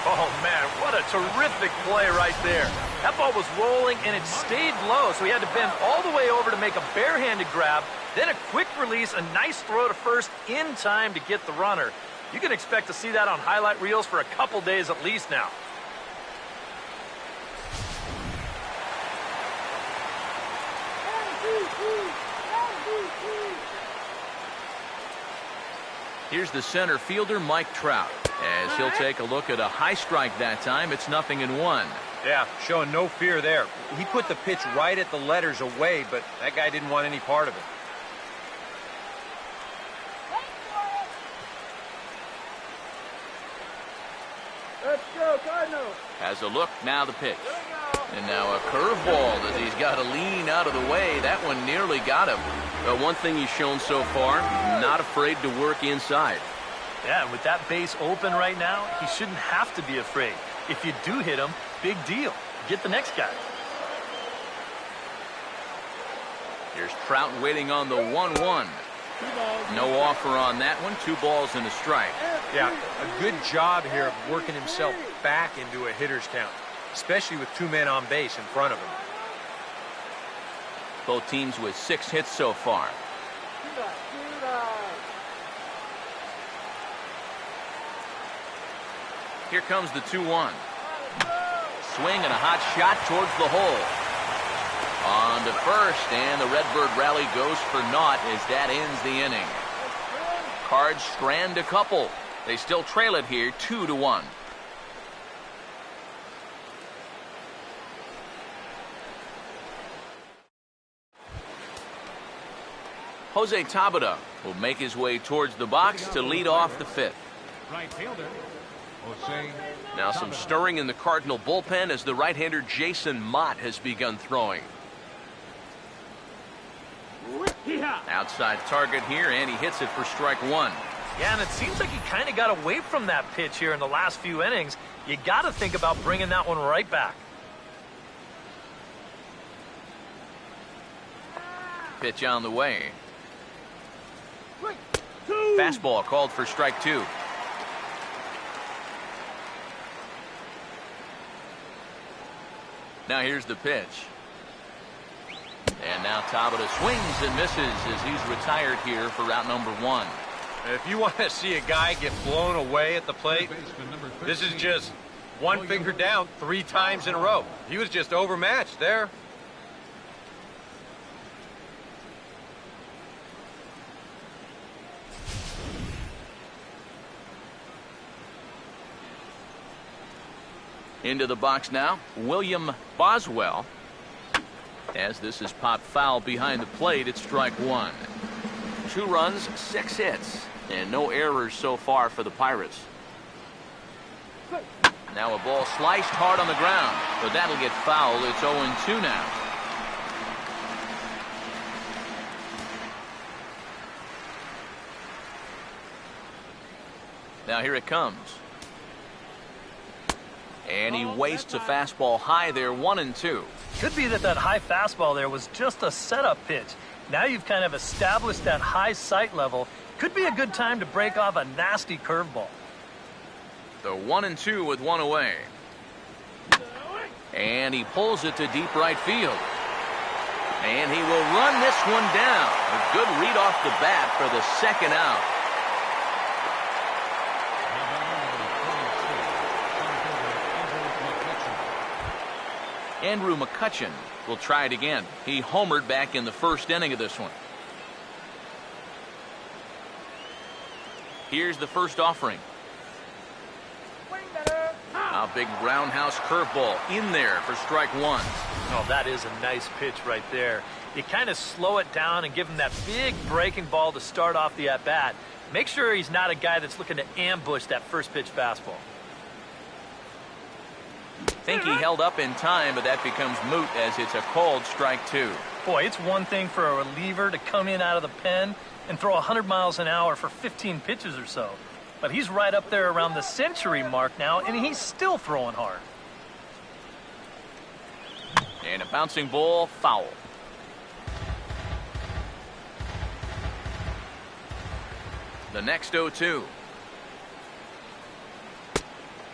Oh, man, what a terrific play right there. That ball was rolling, and it stayed low, so he had to bend all the way over to make a barehanded grab, then a quick release, a nice throw to first in time to get the runner. You can expect to see that on highlight reels for a couple days at least now. Here's the center fielder, Mike Trout, as he'll take a look at a high strike that time. It's 0-1. Yeah, showing no fear there. He put the pitch right at the letters away, but that guy didn't want any part of it. Let's go, Cardinals. Has a look, now the pitch. And now a curveball that he's got to lean out of the way. That one nearly got him. But one thing he's shown so far, not afraid to work inside. Yeah, and with that base open right now, he shouldn't have to be afraid. If you do hit him, big deal. Get the next guy. Here's Trout waiting on the 1-1. No offer on that one. 2 balls and a strike. Yeah, a good job here of working himself back into a hitter's count, especially with 2 men on base in front of him. Both teams with 6 hits so far. Here comes the 2-1. Swing and a hot shot towards the hole. On to first, and the Redbird rally goes for naught as that ends the inning. Cards strand a couple. They still trail it here 2-1. Jose Tabata will make his way towards the box to lead off the 5th. Right fielder, Jose. Now some stirring in the Cardinal bullpen as the right-hander Jason Mott has begun throwing. Outside target here, and he hits it for strike 1. Yeah, and it seems like he kind of got away from that pitch here in the last few innings. You got to think about bringing that one right back. Pitch on the way. Fastball called for strike 2. Now here's the pitch. And now Tabata swings and misses as he's retired here for route number 1. If you want to see a guy get blown away at the plate, this is just one finger down 3 times in a row. He was just overmatched there. Into the box now, William Boswell. As this is popped foul behind the plate, it's strike 1. 2 runs, 6 hits, and no errors so far for the Pirates. Now a ball sliced hard on the ground, but that'll get foul. It's 0-2 now. Now here it comes. And he wastes a fastball high there, 1-2. Could be that high fastball there was just a setup pitch. Now you've kind of established that high sight level. Could be a good time to break off a nasty curveball. The 1-2 with 1 away. And he pulls it to deep right field. And he will run this one down. A good read off the bat for the 2nd out. Andrew McCutchen will try it again. He homered back in the 1st inning of this one. Here's the first offering. A big roundhouse curveball in there for strike 1. Oh, that is a nice pitch right there. You kind of slow it down and give him that big breaking ball to start off the at-bat. Make sure he's not a guy that's looking to ambush that first pitch fastball. Think he held up in time, but that becomes moot as it's a called strike 2. Boy, it's one thing for a reliever to come in out of the pen and throw 100 miles an hour for 15 pitches or so. But he's right up there around the century mark now, and he's still throwing hard. And a bouncing ball, foul. The next 0-2.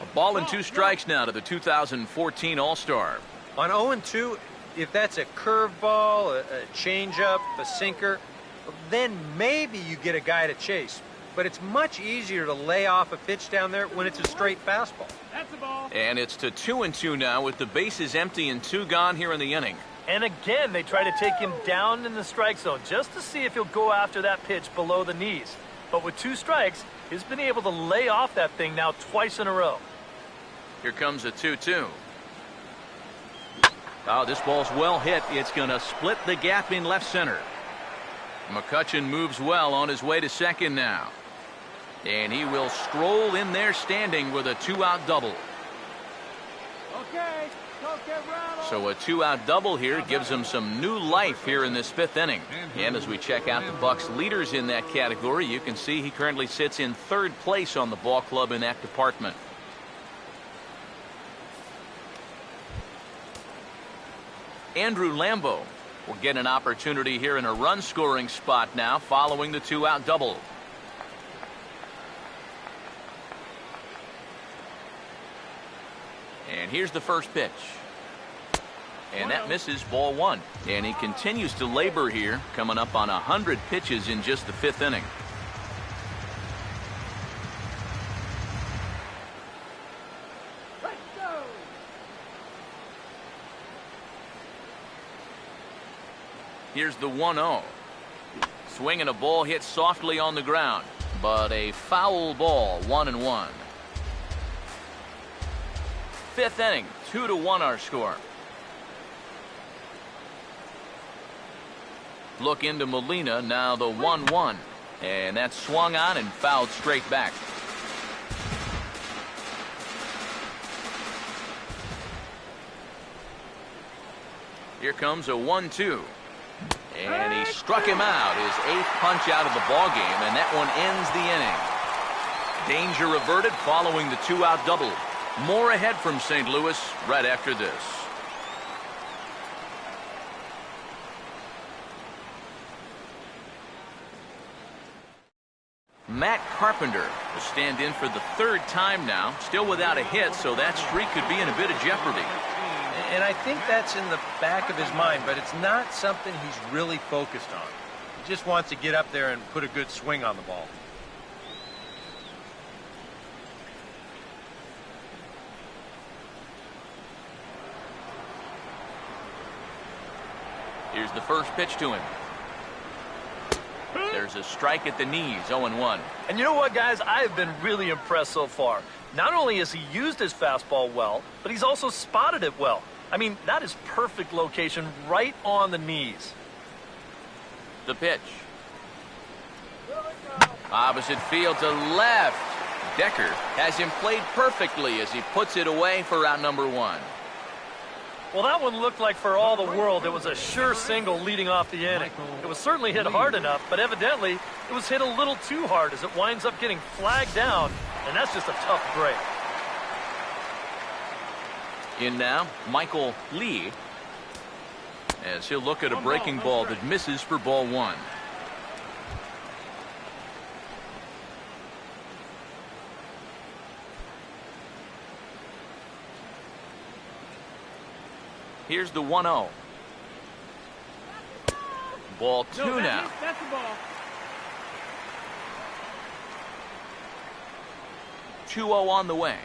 A ball and 2 strikes now to the 2014 All-Star. On 0-2, if that's a curveball, a changeup, a sinker, then maybe you get a guy to chase. But it's much easier to lay off a pitch down there when it's a straight fastball. That's the ball. And it's to 2-2 now with the bases empty and 2 gone here in the inning. And again, they try to take him down in the strike zone just to see if he'll go after that pitch below the knees. But with 2 strikes, he's been able to lay off that thing now twice in a row. Here comes a 2-2. Oh, this ball's well hit. It's going to split the gap in left center. McCutchen moves well on his way to second now. And he will stroll in there standing with a 2-out double. Okay, don't get rattled. So a 2-out double here gives him some new life here in this 5th inning. And as we check out the Bucks leaders in that category, you can see he currently sits in 3rd place on the ball club in that department. Andrew Lambo will get an opportunity here in a run-scoring spot now following the 2-out double. And here's the first pitch. And that misses, ball 1. And he continues to labor here, coming up on 100 pitches in just the 5th inning. Let's go. Here's the 1-0. Swinging a ball hit softly on the ground, but a foul ball, 1-1. 5th inning, 2-1 our score. Look into Molina, now the 1-1. And that's swung on and fouled straight back. Here comes a 1-2. And he struck him out, his 8th punch out of the ball game, and that one ends the inning. Danger averted following the 2-out double. More ahead from St. Louis right after this. Matt Carpenter will stand in for the 3rd time now, still without a hit, so that streak could be in a bit of jeopardy. And I think that's in the back of his mind, but it's not something he's really focused on. He just wants to get up there and put a good swing on the ball. Here's the first pitch to him. There's a strike at the knees, 0-1. And you know what, guys? I have been really impressed so far. Not only has he used his fastball well, but he's also spotted it well. I mean, that is perfect location right on the knees. The pitch. Opposite field to left. Decker has him played perfectly as he puts it away for out number 1. Well, that one looked like for all the world it was a sure single leading off the inning. It was certainly hit hard enough, but evidently it was hit a little too hard as it winds up getting flagged down, and that's just a tough break. In now, Michael Lee, as he'll look at a breaking ball that misses for ball 1. Here's the 1-0. Ball 2 now. That's the ball. 2-0 on the way.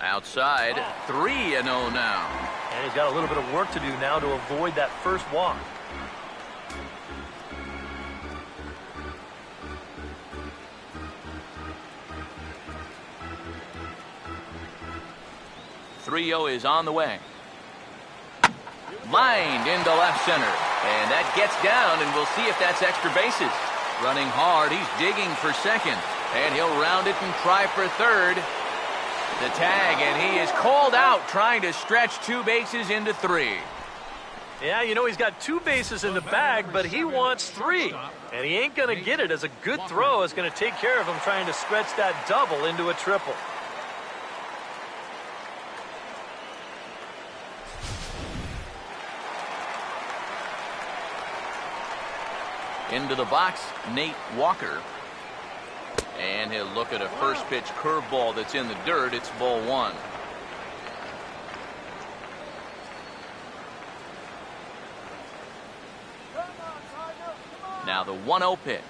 Outside, 3-0 now. And he's got a little bit of work to do now to avoid that first walk. .30 is on the way. Lined into left center. And that gets down, and we'll see if that's extra bases. Running hard, he's digging for second. And he'll round it and try for third. The tag, and he is called out trying to stretch 2 bases into 3. Yeah, you know, he's got 2 bases in the bag, but he wants 3. And he ain't going to get it, as a good throw is going to take care of him trying to stretch that double into a triple. Into the box, Nate Walker. And he'll look at a first pitch curveball that's in the dirt. It's ball 1. Now the 1-0 pitch.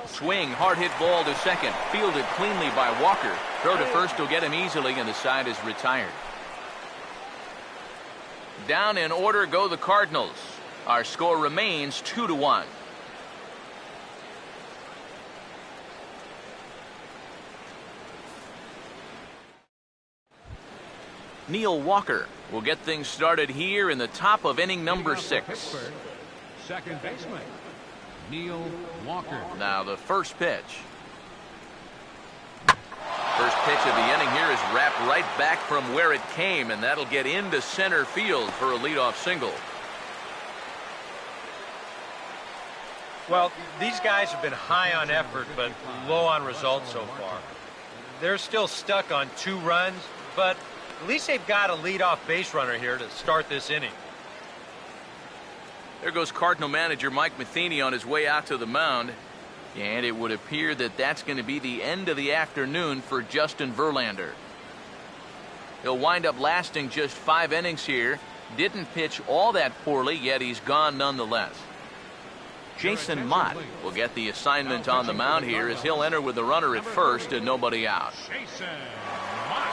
Swing, hard hit ball to second. Fielded cleanly by Walker. Throw to first will get him easily, and the side is retired. Down in order go the Cardinals. Our score remains 2-1. Neil Walker will get things started here in the top of inning number 6. Second baseman, Neil Walker. Now the first pitch. First pitch of the inning here is wrapped right back from where it came, and that'll get into center field for a leadoff single. Well, these guys have been high on effort, but low on results so far. They're still stuck on 2 runs, but at least they've got a leadoff base runner here to start this inning. There goes Cardinal manager Mike Matheny on his way out to the mound. And it would appear that that's going to be the end of the afternoon for Justin Verlander. He'll wind up lasting just 5 innings here. Didn't pitch all that poorly, yet he's gone nonetheless. Jason Mott will get the assignment on the mound here as he'll enter with the runner at first and nobody out. Jason Mott.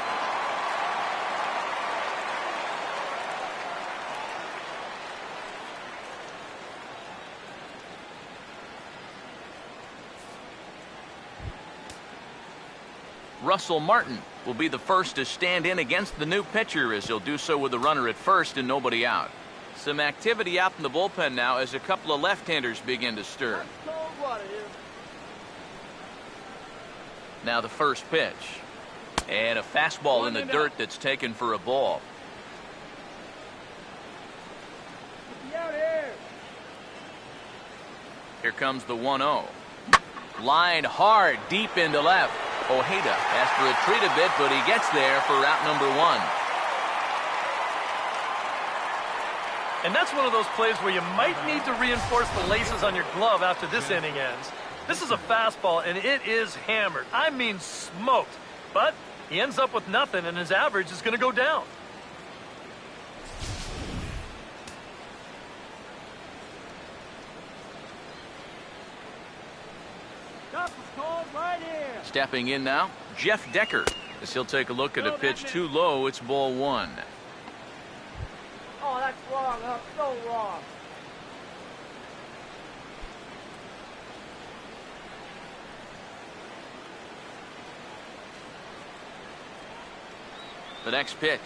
Russell Martin will be the first to stand in against the new pitcher as he'll do so with the runner at first and nobody out. Some activity out in the bullpen now as a couple of left-handers begin to stir. Now the first pitch. And a fastball in the dirt that's taken for a ball. Here comes the 1-0. Line hard deep into left. Ojeda has to retreat a bit, but he gets there for out number 1. And that's one of those plays where you might need to reinforce the laces on your glove after this inning ends. This is a fastball, and it is hammered. I mean smoked. But he ends up with nothing, and his average is going to go down. Stepping in now, Jeff Decker, as he'll take a look at a pitch too low. It's ball 1. Oh, that's wrong. That's so wrong. The next pitch.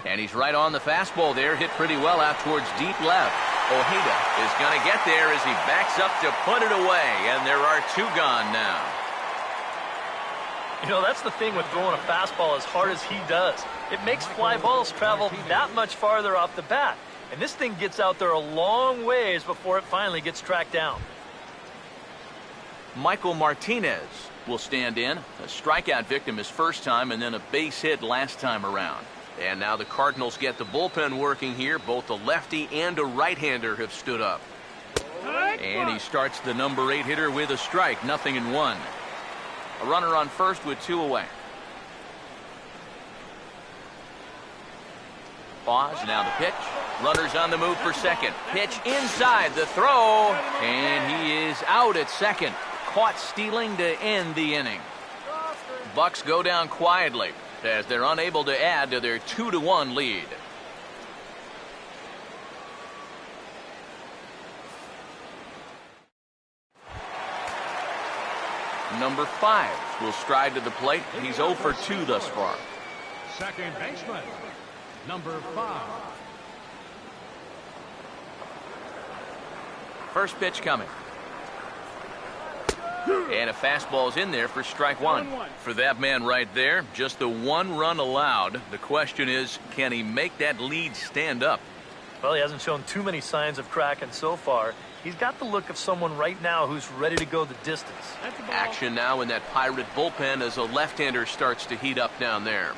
And he's right on the fastball there, hit pretty well out towards deep left. Ojeda is going to get there as he backs up to put it away, and there are 2 gone now. You know, that's the thing with throwing a fastball as hard as he does. It makes fly balls travel that much farther off the bat. And this thing gets out there a long ways before it finally gets tracked down. Michael Martinez will stand in. A strikeout victim his first time and then a base hit last time around. And now the Cardinals get the bullpen working here. Both a lefty and a right-hander have stood up. And he starts the number 8 hitter with a strike. 0-1. A runner on first with 2 away. Pause. Now the pitch. Runners on the move for second. Pitch inside. The throw. And he is out at second. Caught stealing to end the inning. Bucks go down quietly as they're unable to add to their 2-1 lead. Number 5 will stride to the plate. He's 0 for 2 thus far. Second baseman, number 5. First pitch coming. And a fastball's in there for strike 1. For that man right there, just the 1 run allowed. The question is, can he make that lead stand up? Well, he hasn't shown too many signs of cracking so far. He's got the look of someone right now who's ready to go the distance. Action now in that Pirate bullpen as a left-hander starts to heat up down there.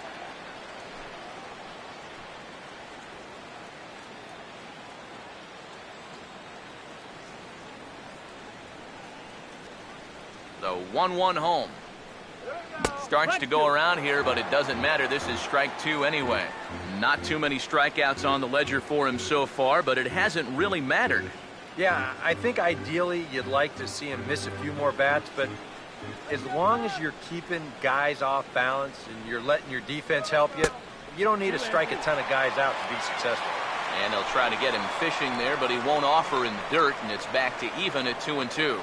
The 1-1 home. Starts to go around here, but it doesn't matter. This is strike 2 anyway. Not too many strikeouts on the ledger for him so far, but it hasn't really mattered. Yeah, I think ideally you'd like to see him miss a few more bats, but as long as you're keeping guys off balance and you're letting your defense help you, you don't need to strike a ton of guys out to be successful. And they'll try to get him fishing there, but he won't offer in the dirt, and it's back to even at 2-2.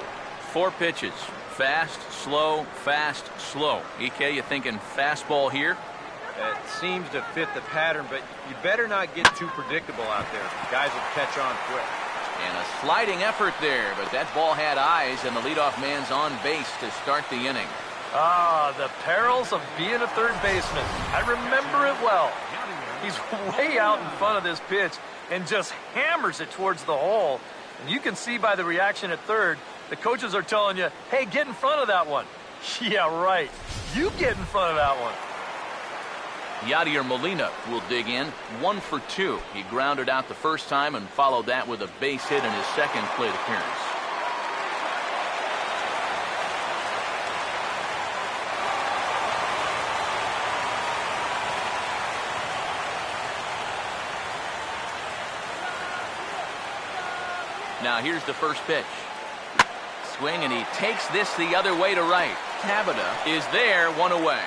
4 pitches. Fast, slow, fast, slow. EK, you thinking fastball here? It seems to fit the pattern, but you better not get too predictable out there. Guys will catch on quick. And a sliding effort there, but that ball had eyes, and the leadoff man's on base to start the inning. Ah, the perils of being a third baseman. I remember it well. He's way out in front of this pitch and just hammers it towards the hole. And you can see by the reaction at third, the coaches are telling you, hey, get in front of that one. Yeah, right. You get in front of that one. Yadier Molina will dig in, 1 for 2. He grounded out the first time and followed that with a base hit in his second plate appearance. Now here's the first pitch. Swing, and he takes this the other way to right. Tabata is there, 1 away.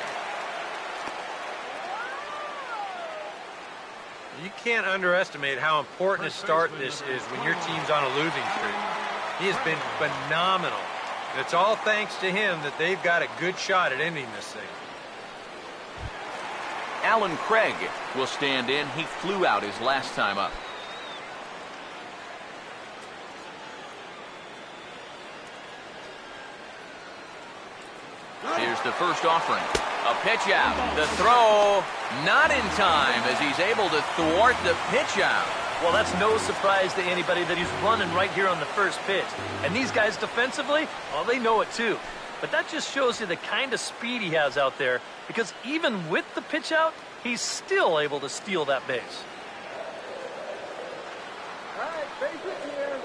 You can't underestimate how important a start this is when your team's on a losing streak. He has been phenomenal. It's all thanks to him that they've got a good shot at ending this thing. Alan Craig will stand in. He flew out his last time up. Here's the first offering. A pitch out. The throw not in time as he's able to thwart the pitch out. Well, that's no surprise to anybody that he's running right here on the first pitch. And these guys defensively, well, they know it too. But that just shows you the kind of speed he has out there, because even with the pitch out, he's still able to steal that base. All right, base hit here.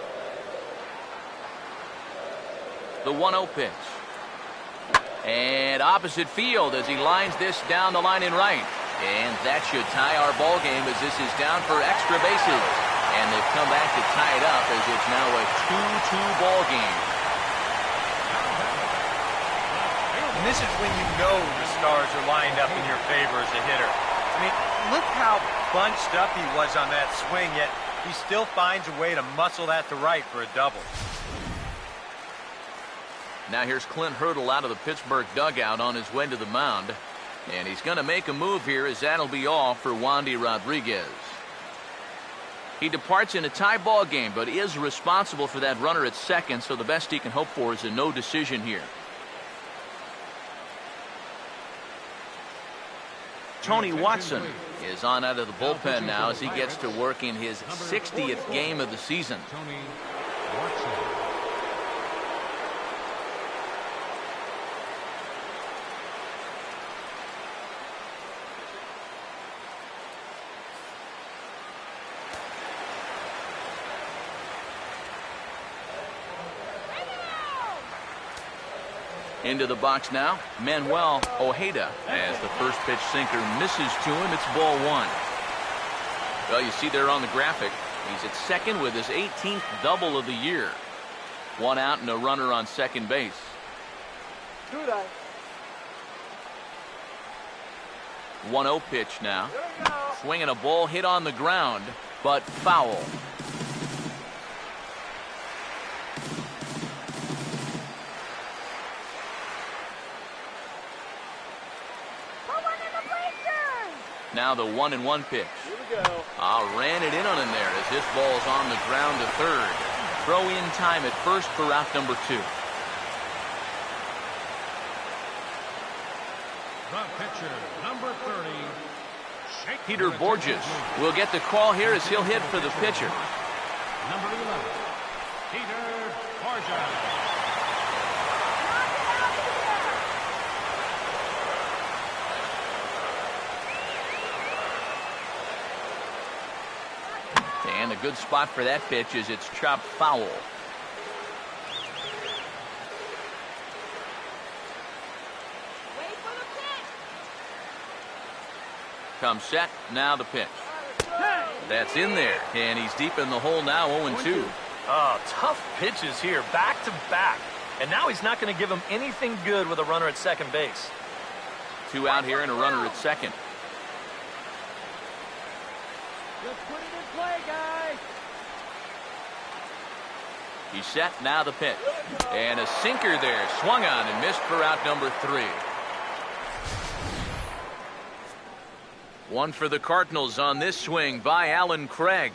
The 1-0 pitch. And opposite field as he lines this down the line in right. And that should tie our ball game as this is down for extra bases. And they've come back to tie it up as it's now a 2-2 ball game. And this is when you know the stars are lined up in your favor as a hitter. I mean, look how bunched up he was on that swing, yet he still finds a way to muscle that to right for a double. Now here's Clint Hurdle out of the Pittsburgh dugout on his way to the mound. And he's going to make a move here as that'll be all for Wandy Rodriguez. He departs in a tie ball game, but is responsible for that runner at second, so the best he can hope for is a no decision here. Tony Watson is on out of the bullpen now as he gets to work in his 60th game of the season. Tony Watson. Into the box now, Manuel Ojeda, as the first pitch sinker misses to him. It's ball 1. Well, you see there on the graphic, he's at second with his 18th double of the year. 1 out and a runner on second base. 1-0 pitch now. Swinging a ball hit on the ground, but foul. Now the 1-1 pitch. Ran it in on him there as this ball's on the ground to third. Throw in time at first for out number 2. The pitcher, number 30. Peter Borges will get the call here as he'll hit for the pitcher. Number 11, Peter Borges. And a good spot for that pitch is it's chopped foul. Wait for the pitch. Comes set, now the pitch. That's in there, and he's deep in the hole now, 0-2. Oh, tough pitches here, back to back. And now he's not going to give him anything good with a runner at second base. 2 out here and a runner at second. Let's put it in play, guys. He's set, now the pitch. And a sinker there, swung on and missed for out number 3. One for the Cardinals on this swing by Alan Craig.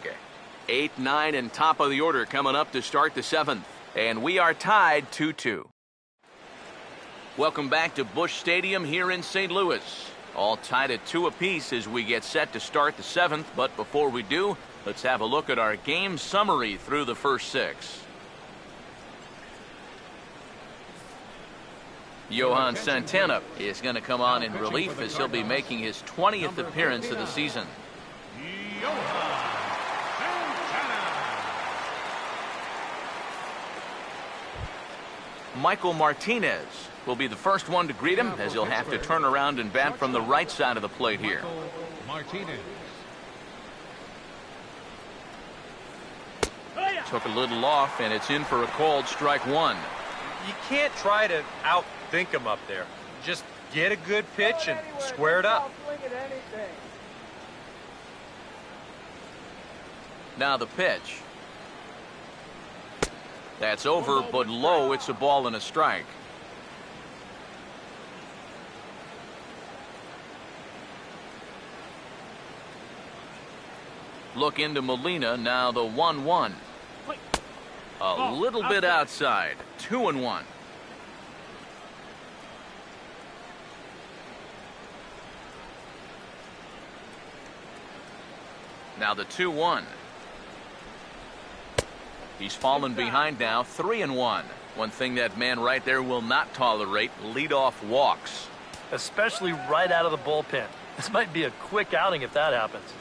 8, 9, and top of the order coming up to start the 7th. And we are tied 2-2. Welcome back to Busch Stadium here in St. Louis. All tied at 2 apiece as we get set to start the 7th. But before we do, let's have a look at our game summary through the first 6. Johan Santana is going to come on in relief as he'll be making his 20th appearance of the season. Michael Martinez will be the first one to greet him as he'll have to turn around and bat from the right side of the plate here. Martinez. Took a little off, and it's in for a called strike 1. You can't try to outthink him up there. Just get a good pitch and square it up. Now the pitch. That's over, but low. It's a ball and a strike. Look into Molina. Now the 1-1. A little bit outside. 2-1. Now the 2-1. He's fallen behind now. 3-1. One thing that man right there will not tolerate: leadoff walks. Especially right out of the bullpen. This might be a quick outing if that happens.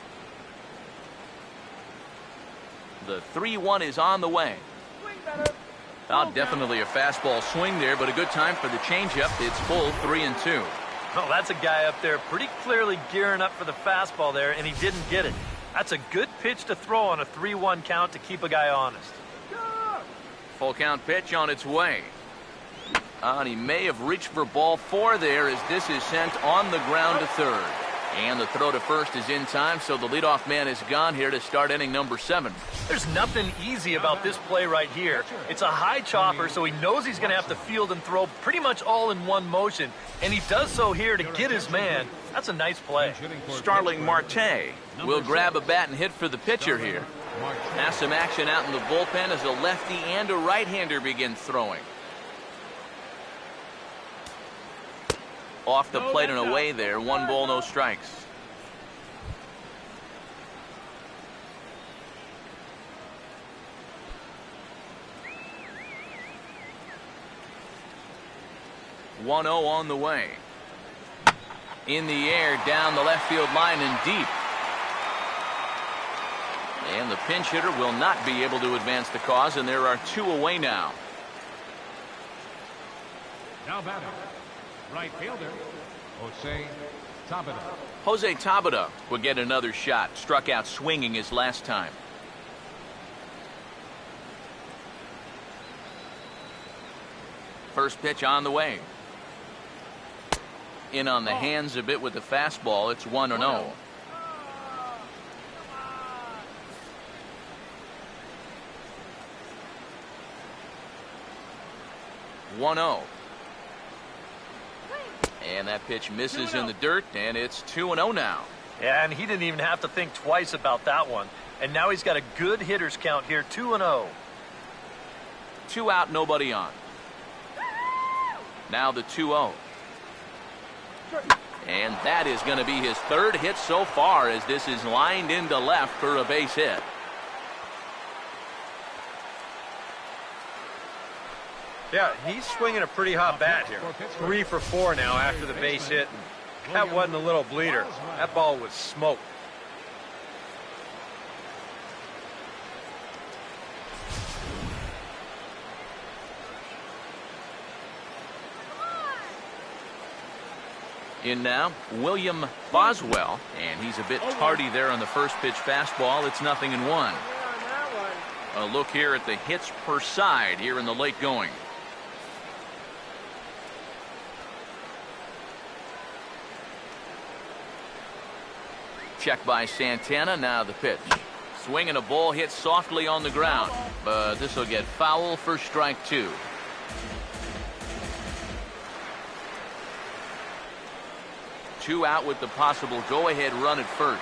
The 3-1 is on the way. Definitely a fastball swing there, but a good time for the changeup. It's full 3-2. Oh, that's a guy up there pretty clearly gearing up for the fastball there, and he didn't get it. That's a good pitch to throw on a 3-1 count to keep a guy honest. Full count pitch on its way. And he may have reached for ball 4 there as this is sent on the ground to third. And the throw to first is in time, so the leadoff man is gone here to start inning number 7. There's nothing easy about this play right here. It's a high chopper, so he knows he's going to have to field and throw pretty much all in one motion. And he does so here to get his man. That's a nice play. Starling Marte will grab a bat and hit for the pitcher here. Now some action out in the bullpen as a lefty and a right-hander begin throwing. Off the plate and away there. 1 ball, no strikes. One 0 on the way. In the air, down the left field line and deep. And the pinch hitter will not be able to advance the cause, and there are 2 away now. Now batting, right fielder, Jose Tabata. Jose Tabata will get another shot. Struck out swinging his last time. First pitch on the way. In on the hands a bit with the fastball. It's 1-0. 1-0. And that pitch misses in the dirt, and it's 2-0 now. Yeah, and he didn't even have to think twice about that one. And now he's got a good hitters count here, 2-0. 2 out, nobody on. Now the 2-0. And that is going to be his 3rd hit so far as this is lined into left for a base hit. Yeah, he's swinging a pretty hot bat here. 3 for 4 now after the base hit. That wasn't a little bleeder. That ball was smoked. In now, William Boswell, and he's a bit tardy there on the first pitch fastball. It's 0-1. A look here at the hits per side here in the late going. Check by Santana. Now the pitch. Swing and a ball hit softly on the ground, but this will get foul for strike 2. 2 out with the possible go-ahead run at first.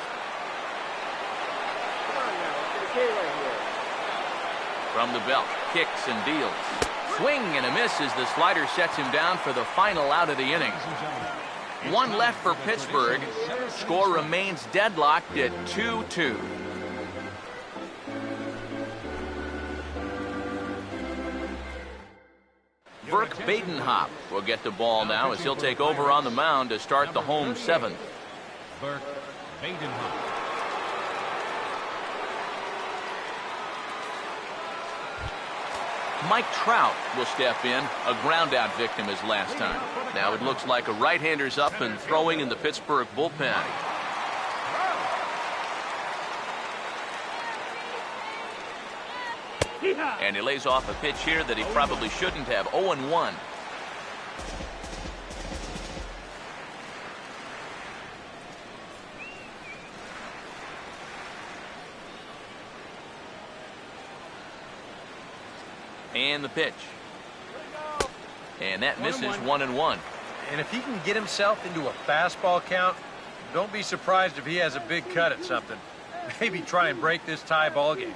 From the belt, kicks and deals. Swing and a miss as the slider sets him down for the final out of the inning. 1 left for Pittsburgh. Score remains deadlocked at 2-2. Burke Badenhop will get the ball now as he'll take over on the mound to start the home 7th. Burke Badenhop. Mike Trout will step in, a ground-out victim as last time. Now it looks like a right-hander's up and throwing in the Pittsburgh bullpen. And he lays off a pitch here that he probably shouldn't have. 0-1. And the pitch. And that misses 1-1. And if he can get himself into a fastball count, don't be surprised if he has a big cut at something. Maybe try and break this tie ball game.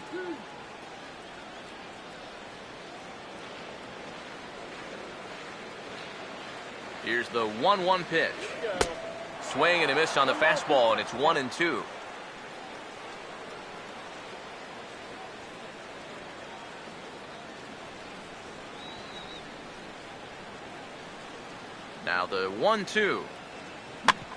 Here's the 1-1 pitch. Swing and a miss on the fastball, and it's 1-2. Now the 1-2.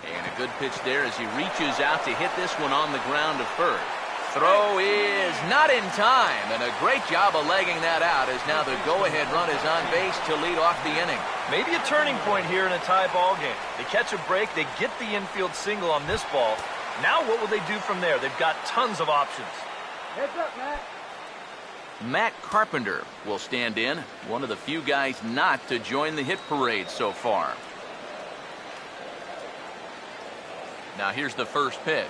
And a good pitch there as he reaches out to hit this one on the ground to first. Throw is not in time, and a great job of legging that out as now the go-ahead run is on base to lead off the inning. Maybe a turning point here in a tie ball game. They catch a break, they get the infield single on this ball. Now what will they do from there? They've got tons of options. Heads up, Matt. Matt Carpenter will stand in, one of the few guys not to join the hit parade so far. Now here's the first pitch.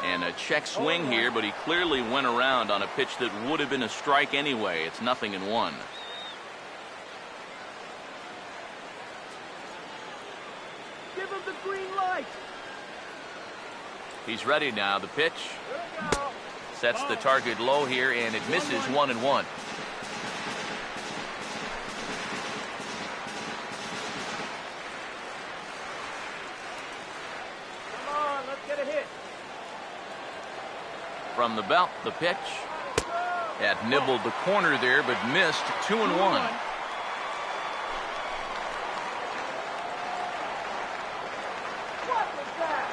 And a check swing here, but he clearly went around on a pitch that would have been a strike anyway. It's 0-1. Give him the green light. He's ready now. The pitch sets the target low here, and it misses 1-1. Come on, let's get a hit. From the belt, the pitch. That nibbled the corner there, but missed. 2-1. What was that?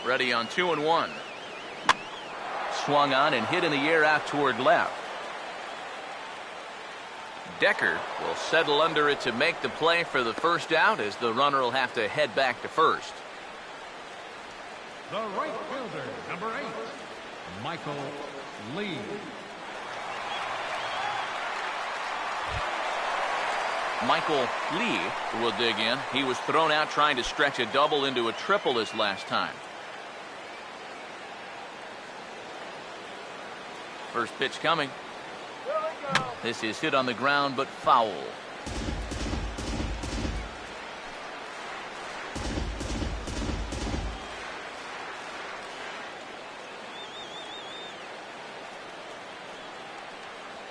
Ready on 2-1. Swung on and hit in the air out toward left. Decker will settle under it to make the play for the first out as the runner will have to head back to first. The right fielder, number 8, Michael Lee. Michael Lee will dig in. He was thrown out trying to stretch a double into a triple this last time. First pitch coming. This is hit on the ground, but foul.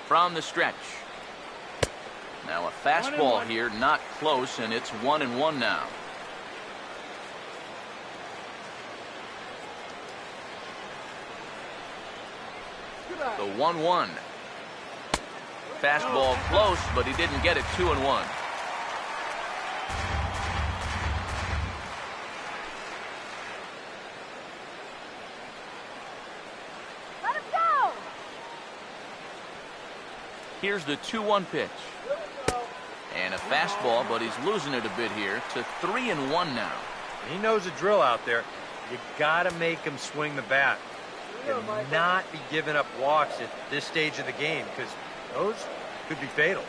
From the stretch. Now a fastball here, not close, and it's 1-1 now. The 1-1. Fastball close, but he didn't get it. 2-1. Let him go. Here's the 2-1 pitch. And a fastball, but he's losing it a bit here to 3-1 now. He knows the drill out there. You got to make him swing the bat and not be giving up walks at this stage of the game, because those could be fatal.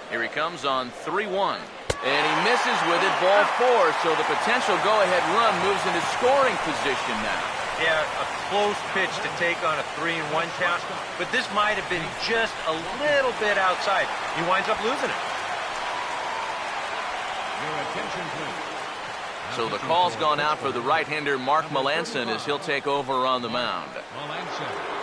Here he comes on 3-1. And he misses with it, ball 4. So the potential go-ahead run moves into scoring position now. Yeah, a close pitch to take on a 3-1 count, but this might have been just a little bit outside. He winds up losing it. Your attention, please. So the call's gone out for the right-hander Mark Melanson as he'll take over on the mound. Melanson.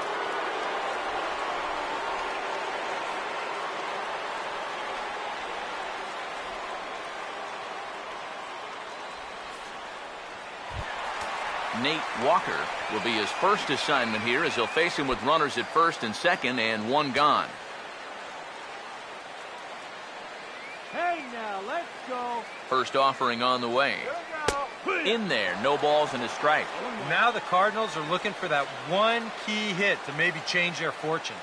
Nate Walker will be his first assignment here as he'll face him with runners at first and second and one gone. Hey now, let's go. First offering on the way. In there, no balls and a strike. Now the Cardinals are looking for that one key hit to maybe change their fortunes.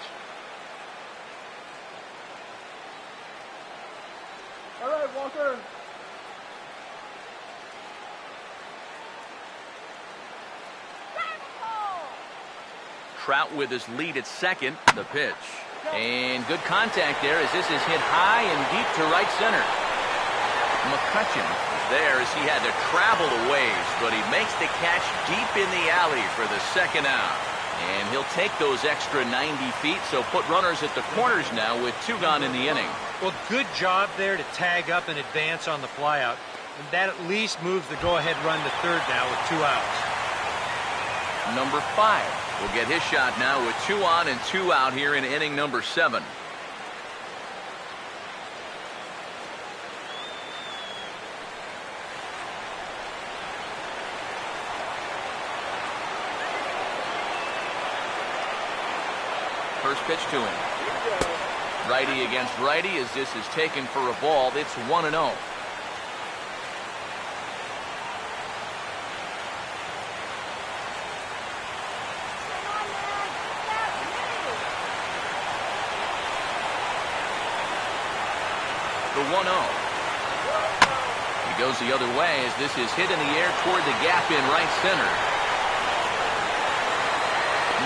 All right, Walker. Trout with his lead at second. The pitch. And good contact there as this is hit high and deep to right center. McCutchen is there as he had to travel a ways, but he makes the catch deep in the alley for the second out. And he'll take those extra 90 feet, so put runners at the corners now with two gone in the inning. Well, good job there to tag up and advance on the flyout. And that at least moves the go-ahead run to third now with 2 outs. Number 5 will get his shot now with 2 on and 2 out here in inning number 7. First pitch to him. Righty against righty as this is taken for a ball. It's 1-0. The 1-0. He goes the other way as this is hit in the air toward the gap in right center.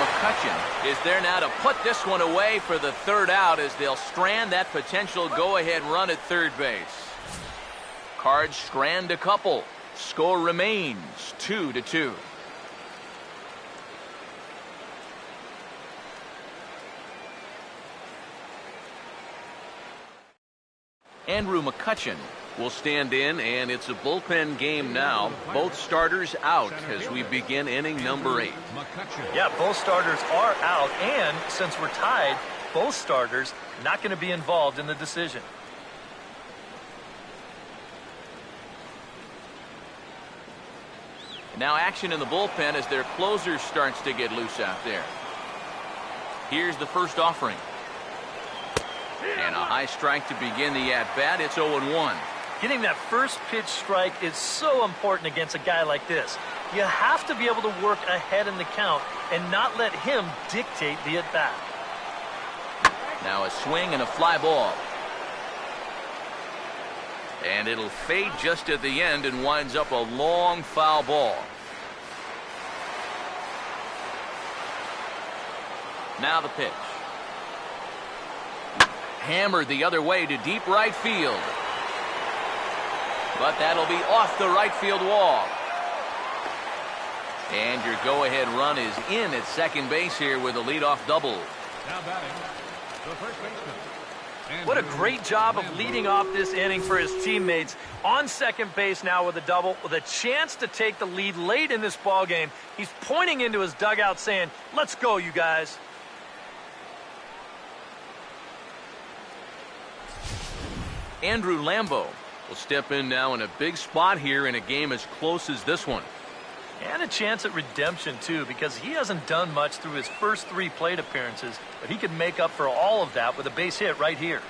McCutchen is there now to put this one away for the third out as they'll strand that potential go-ahead run at third base. Cards strand a couple. Score remains 2-2. Andrew McCutchen will stand in, and it's a bullpen game now. Both starters out as we begin inning number 8. Yeah, both starters are out, and since we're tied, both starters not going to be involved in the decision. Now action in the bullpen as their closer starts to get loose out there. Here's the first offering. And a high strike to begin the at-bat. It's 0-1. Getting that first pitch strike is so important against a guy like this. You have to be able to work ahead in the count and not let him dictate the at-bat. Now a swing and a fly ball. And it'll fade just at the end and winds up a long foul ball. Now the pitch. Hammered the other way to deep right field. But that'll be off the right field wall. And your go-ahead run is in at second base here with a leadoff double. Now batting, the first baseman. What a great job of leading off this inning for his teammates. On second base now with a double, with a chance to take the lead late in this ball game. He's pointing into his dugout saying, "Let's go, you guys." Andrew Lambo will step in now in a big spot here in a game as close as this one. And a chance at redemption, too, because he hasn't done much through his first 3 plate appearances, but he could make up for all of that with a base hit right here.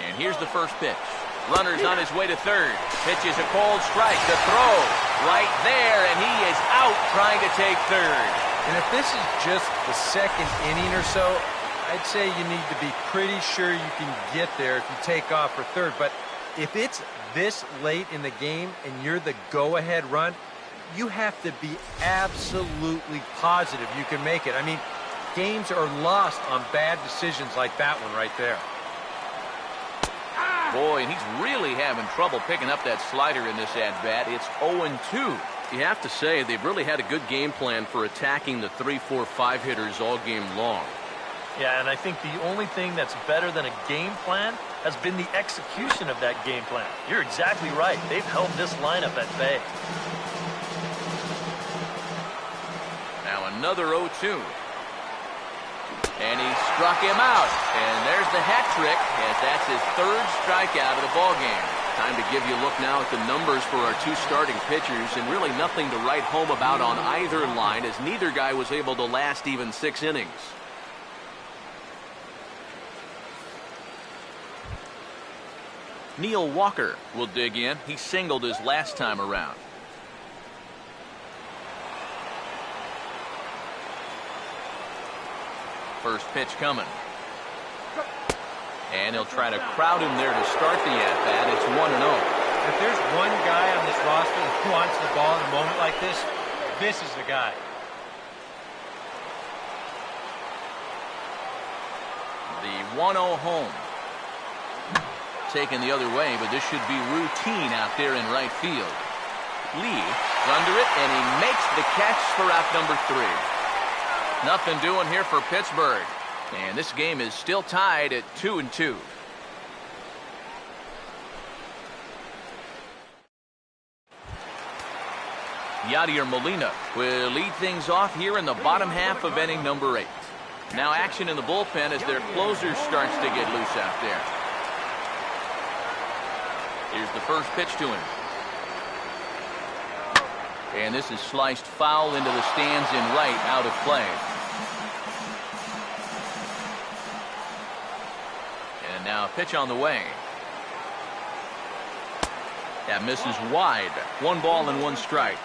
And here's the first pitch. Runner's on his way to third. Pitches a cold strike. The throw right there, and he is out trying to take third. And if this is just the second inning or so, I'd say you need to be pretty sure you can get there if you take off for third. But if it's this late in the game and you're the go-ahead run, you have to be absolutely positive you can make it. I mean, games are lost on bad decisions like that one right there. Boy, and he's really having trouble picking up that slider in this at-bat. It's 0-2. You have to say they've really had a good game plan for attacking the 3, 4, 5 hitters all game long. Yeah, and I think the only thing that's better than a game plan has been the execution of that game plan. You're exactly right. They've held this lineup at bay. Now another 0-2. And he struck him out. And there's the hat trick, as that's his third strikeout of the ballgame. Time to give you a look now at the numbers for our two starting pitchers, and really nothing to write home about on either line, as neither guy was able to last even 6 innings. Neil Walker will dig in. He singled his last time around. First pitch coming. And he'll try to crowd him there to start the at-bat. It's 1-0. If there's one guy on this roster that wants the ball in a moment like this, this is the guy. The 1-0 home. Taken the other way, but this should be routine out there in right field. Lee is under it, and he makes the catch for out number 3. Nothing doing here for Pittsburgh. And this game is still tied at 2-2. Yadier Molina will lead things off here in the bottom half of inning number 8. Now action in the bullpen as their closer starts to get loose out there. Here's the first pitch to him. And this is sliced foul into the stands in right, out of play. And now a pitch on the way. That misses wide. 1 ball and 1 strike.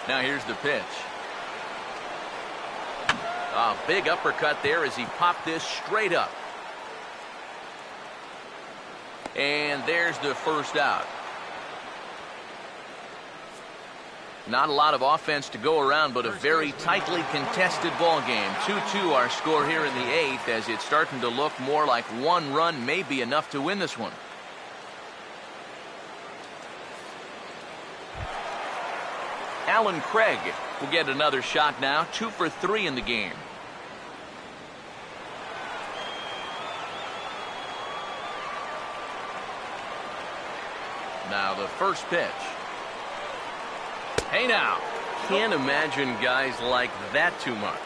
Now here's the pitch. A big uppercut there as he popped this straight up. And there's the first out. Not a lot of offense to go around, but a very tightly contested ball game. 2-2 our score here in the 8th, as it's starting to look more like 1 run may be enough to win this one. Alan Craig will get another shot now. 2 for 3 in the game. Now the first pitch. Hey now. Can't imagine guys like that too much.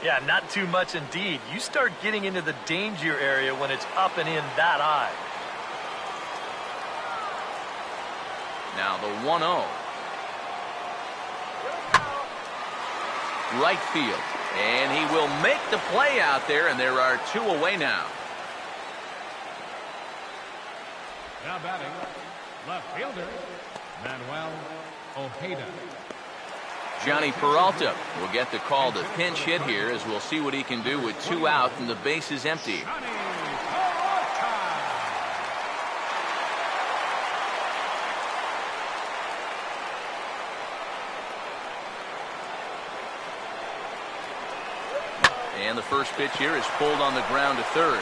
Yeah, not too much indeed. You start getting into the danger area when it's up and in that high. Now the 1-0. Right field. And he will make the play out there, and there are 2 away now. Now batting, left fielder, Manuel Ojeda. Johnny Peralta will get the call to pinch hit here, as we'll see what he can do with 2 out and the base is empty. Johnny Peralta. And the first pitch here is pulled on the ground to third.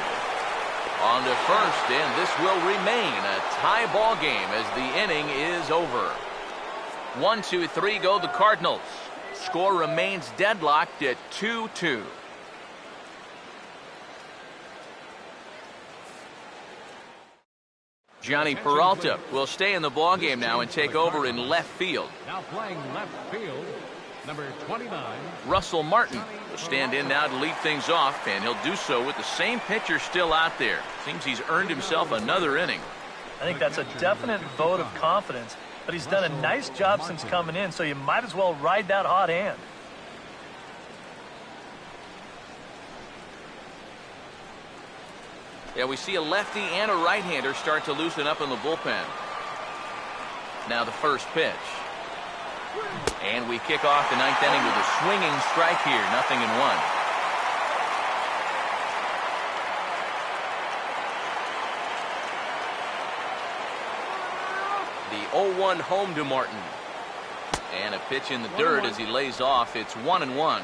On to first, and this will remain a tie ball game as the inning is over. 1-2-3 go the Cardinals. Score remains deadlocked at 2-2. Johnny Peralta will stay in the ball game now and take over in left field. Now playing left field, number 29. Russell Martin will stand in now to lead things off, and he'll do so with the same pitcher still out there. Seems he's earned himself another inning. I think that's a definite vote of confidence, but he's done a nice job since coming in, so you might as well ride that hot hand. Yeah, we see a lefty and a right-hander start to loosen up in the bullpen. Now the first pitch. And we kick off the 9th inning with a swinging strike here, 0-1. The 0-1 home to Martin. And a pitch in the dirt as he lays off. It's 1-1.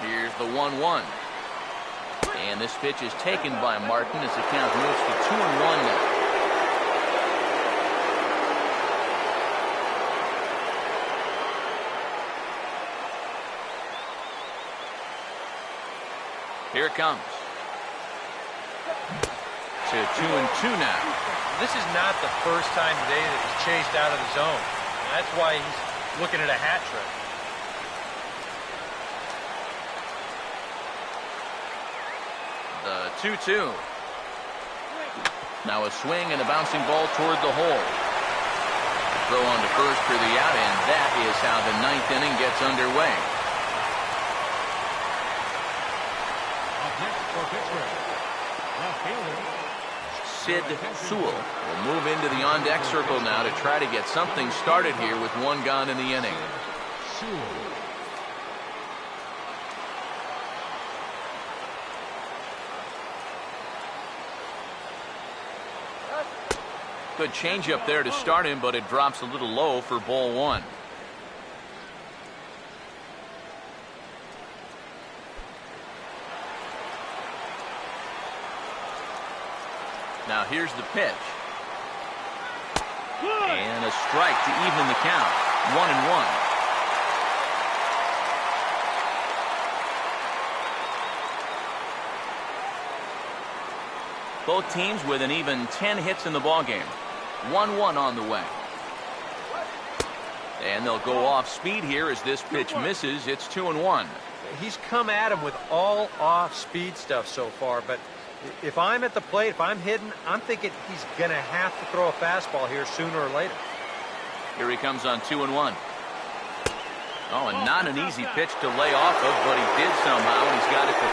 Here's the 1-1. And this pitch is taken by Martin as the count moves to 2-1 now. Here it comes. To 2-2 now. This is not the first time today that he's chased out of the zone. And that's why he's looking at a hat trick. The 2-2. Now a swing and a bouncing ball toward the hole. Throw on to first for the out, and that is how the ninth inning gets underway. Sid Sewell will move into the on-deck circle now to try to get something started here with one gone in the inning. Good changeup there to start him, but it drops a little low for ball one. Now here's the pitch. And a strike to even the count. 1-1. Both teams with an even 10 hits in the ballgame. 1-1 on the way. And they'll go off speed here as this pitch misses. It's 2-1. He's come at him with all off-speed stuff so far, but if I'm at the plate, if I'm hitting, I'm thinking he's going to have to throw a fastball here sooner or later. Here he comes on 2-1. Oh, and not an easy pitch to lay off of, but he did somehow, and he's got it for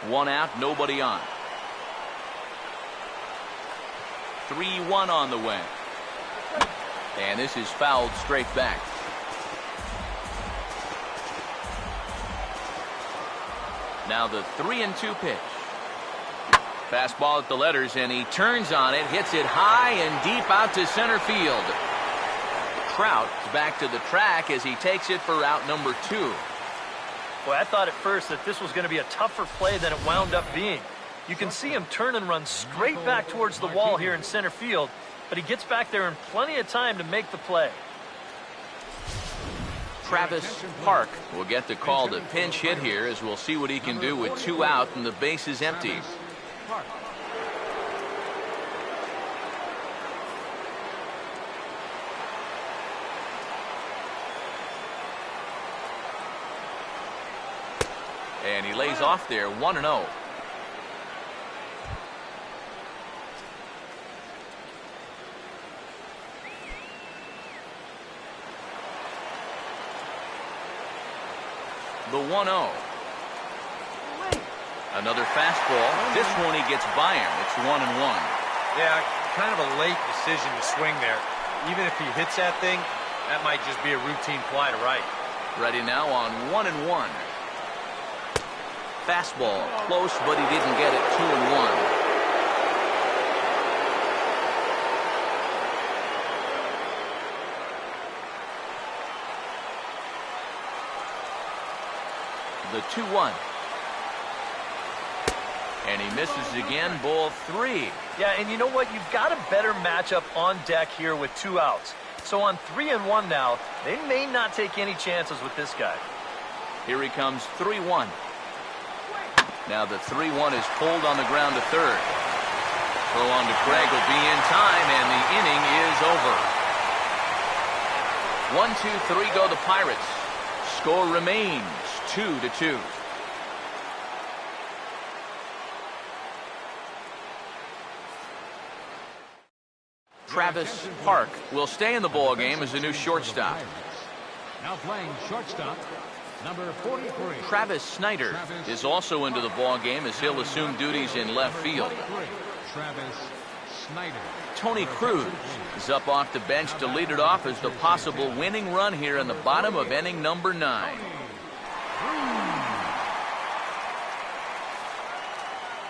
3-1. One out, nobody on. 3-1 on the way. And this is fouled straight back. Now the 3-2 pitch. Fastball at the letters, and he turns on it, hits it high and deep out to center field. Trout is back to the track as he takes it for out number 2. Boy, I thought at first that this was going to be a tougher play than it wound up being. You can see him turn and run straight back towards the wall here in center field, but he gets back there in plenty of time to make the play. Travis Park will get the call to pinch hit here, as we'll see what he can do with 2 out and the base is empty. And he lays off there, 1-0. The 1-0. Another fastball. This one he gets by him. It's 1-1. Yeah, kind of a late decision to swing there. Even if he hits that thing, that might just be a routine fly to right. Ready now on 1-1. Fastball close, but he didn't get it. 2-1. The 2-1. And he misses again, ball 3. Yeah, and you know what? You've got a better matchup on deck here with 2 outs. So on 3-1 now, they may not take any chances with this guy. Here he comes, 3-1. Now the 3-1 is pulled on the ground to third. Throw on to Craig will be in time, and the inning is over. 1-2-3 go the Pirates. Score remains 2-2. Travis Park will stay in the ball game as a new shortstop. Now playing shortstop, number 43. Travis Snyder is also into the ball game as he'll assume duties in left field. Travis Snyder. Tony Cruz is up off the bench to lead it off as the possible winning run here in the bottom of inning number 9.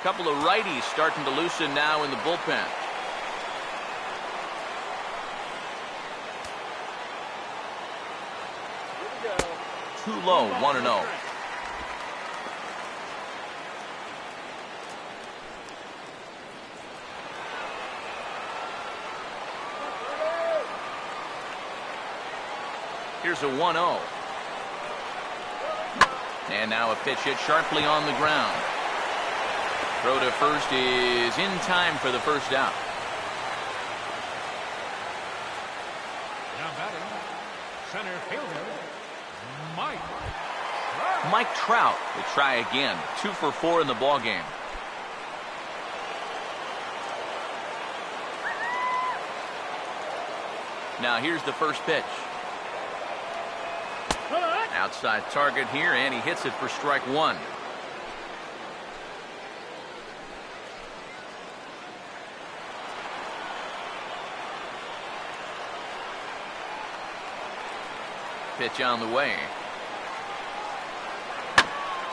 Couple of righties starting to loosen now in the bullpen. Too low, 1-0. Here's a 1-0. And now a pitch hit sharply on the ground. Throw to first is in time for the first out. Now batting, center fielder, Mike. Mike Trout will try again. 2 for 4 in the ballgame. Now here's the first pitch. Outside target here, and he hits it for strike 1. Pitch on the way.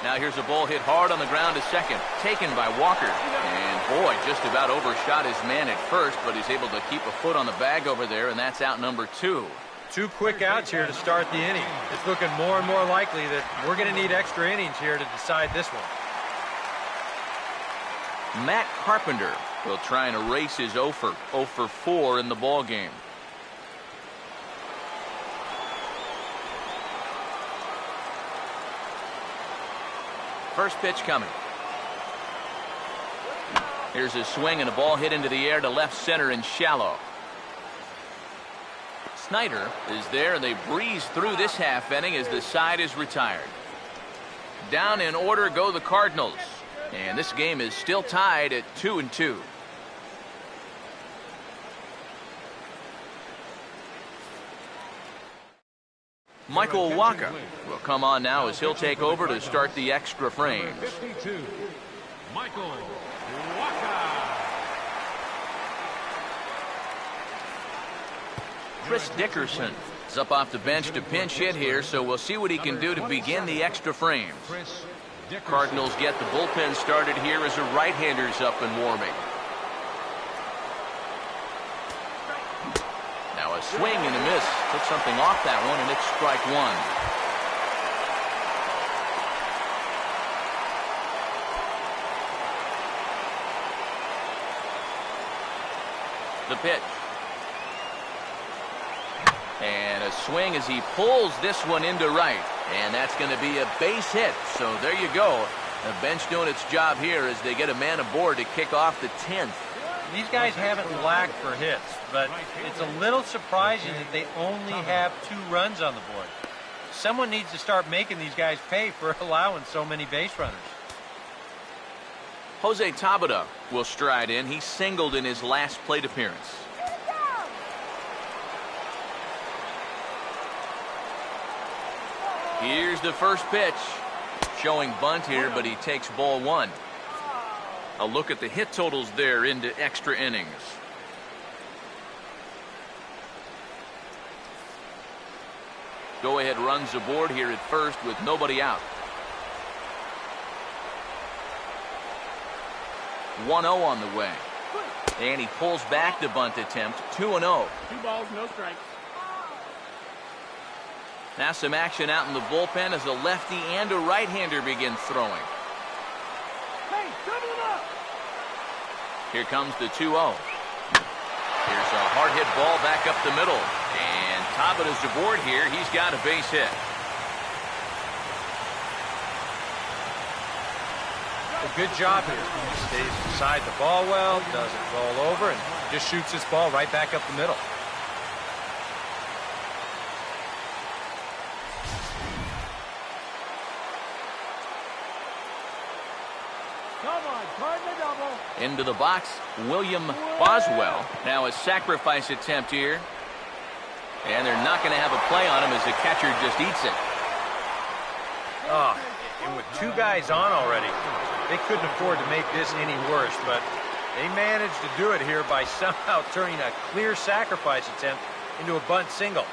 Now here's a ball hit hard on the ground to second. Taken by Walker. And boy, just about overshot his man at first, but he's able to keep a foot on the bag over there, and that's out number 2. 2 quick outs here to start the inning. It's looking more and more likely that we're going to need extra innings here to decide this one. Matt Carpenter will try and erase his 0 for 4 in the ballgame. First pitch coming. Here's a swing and a ball hit into the air to left center and shallow. Snyder is there, and they breeze through this half inning as the side is retired. Down in order go the Cardinals, and this game is still tied at 2-2. Michael Wacha will come on now as he'll take over to start the extra frames. 52, Michael Wacha. Chris Dickerson is up off the bench to pinch hit here, so we'll see what he can do to begin the extra frames. Cardinals get the bullpen started here as the right-hander's up and warming. Now a swing and a miss. Took something off that one, and it's strike 1. The pitch. And a swing as he pulls this one into right. And that's going to be a base hit. So there you go. The bench doing its job here as they get a man aboard to kick off the 10th. These guys haven't lacked for hits, but it's a little surprising that they only have 2 runs on the board. Someone needs to start making these guys pay for allowing so many base runners. Jose Tabata will stride in. He singled in his last plate appearance. Here's the first pitch. Showing bunt here, but he takes ball 1. A look at the hit totals there into extra innings. Go ahead runs aboard here at first with nobody out. 1-0 on the way. And he pulls back the bunt attempt. 2-0. 2 balls, no strikes. Now some action out in the bullpen as a lefty and a right-hander begin throwing. Hey, double it up! Here comes the 2-0. Here's a hard hit ball back up the middle. And Tabata's aboard here. He's got a base hit. A good job here. He stays beside the ball well, doesn't roll over, and just shoots this ball right back up the middle. Into the box, William Boswell. Now a sacrifice attempt here. And they're not going to have a play on him as the catcher just eats it. And with 2 guys on already, they couldn't afford to make this any worse, but They managed to do it here by somehow turning a clear sacrifice attempt into a bunt single.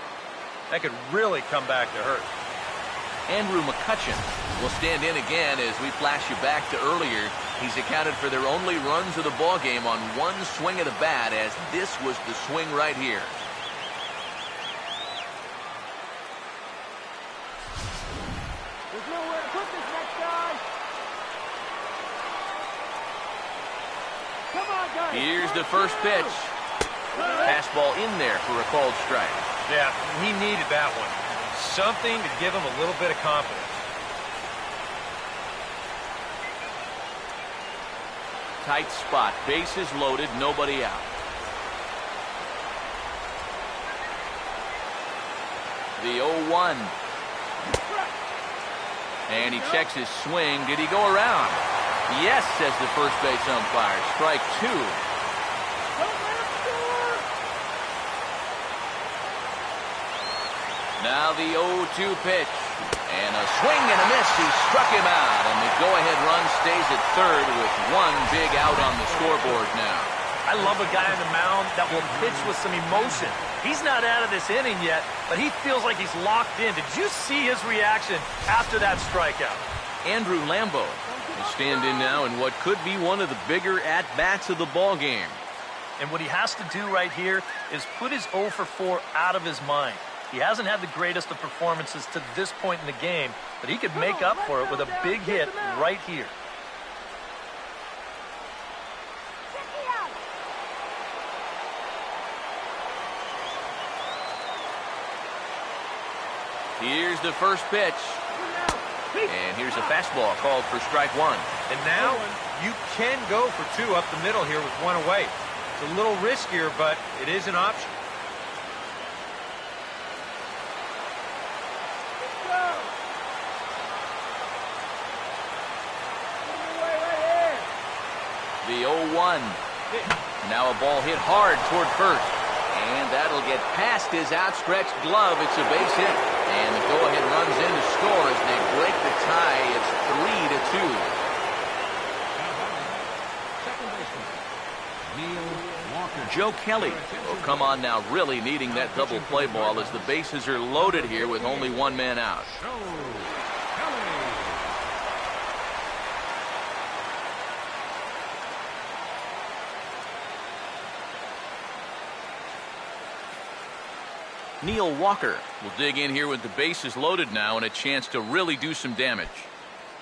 That could really come back to hurt. Andrew McCutcheon will stand in again as we flash you back to earlier. He's accounted for their only runs of the ball game on one swing of the bat, as this was the swing right here. There's nowhere to put this next guy. Come on, guys. Here's the first pitch. Fastball in there for a called strike. Yeah, he needed that one. Something to give him a little bit of confidence. Tight spot, bases loaded, nobody out. The 0-1. And he checks his swing. Did he go around? Yes, says the first base umpire. Strike two. Don't let him score. Now the 0-2 pitch. And a swing and a miss. He struck him out. And the go-ahead run stays at third with one big out on the scoreboard now. I love a guy on the mound that will pitch with some emotion. He's not out of this inning yet, but he feels like he's locked in. Did you see his reaction after that strikeout? Andrew Lambeau will stand in now in what could be one of the bigger at-bats of the ball game. And what he has to do right here is put his 0 for 4 out of his mind. He hasn't had the greatest of performances to this point in the game, but he could make up for it with a big hit right here. Here's the first pitch. And here's a fastball called for strike one. And now you can go for two up the middle here with one away. It's a little riskier, but it is an option. The 0-1. Now a ball hit hard toward first. And that'll get past his outstretched glove. It's a base hit. And the go-ahead runs in to score as they break the tie. It's 3-2. Second baseman, Neil Walker. Joe Kelly will come on now, really needing that double play ball as the bases are loaded here with only one man out. Joe Kelly. Neil Walker will dig in here with the bases loaded now and a chance to really do some damage.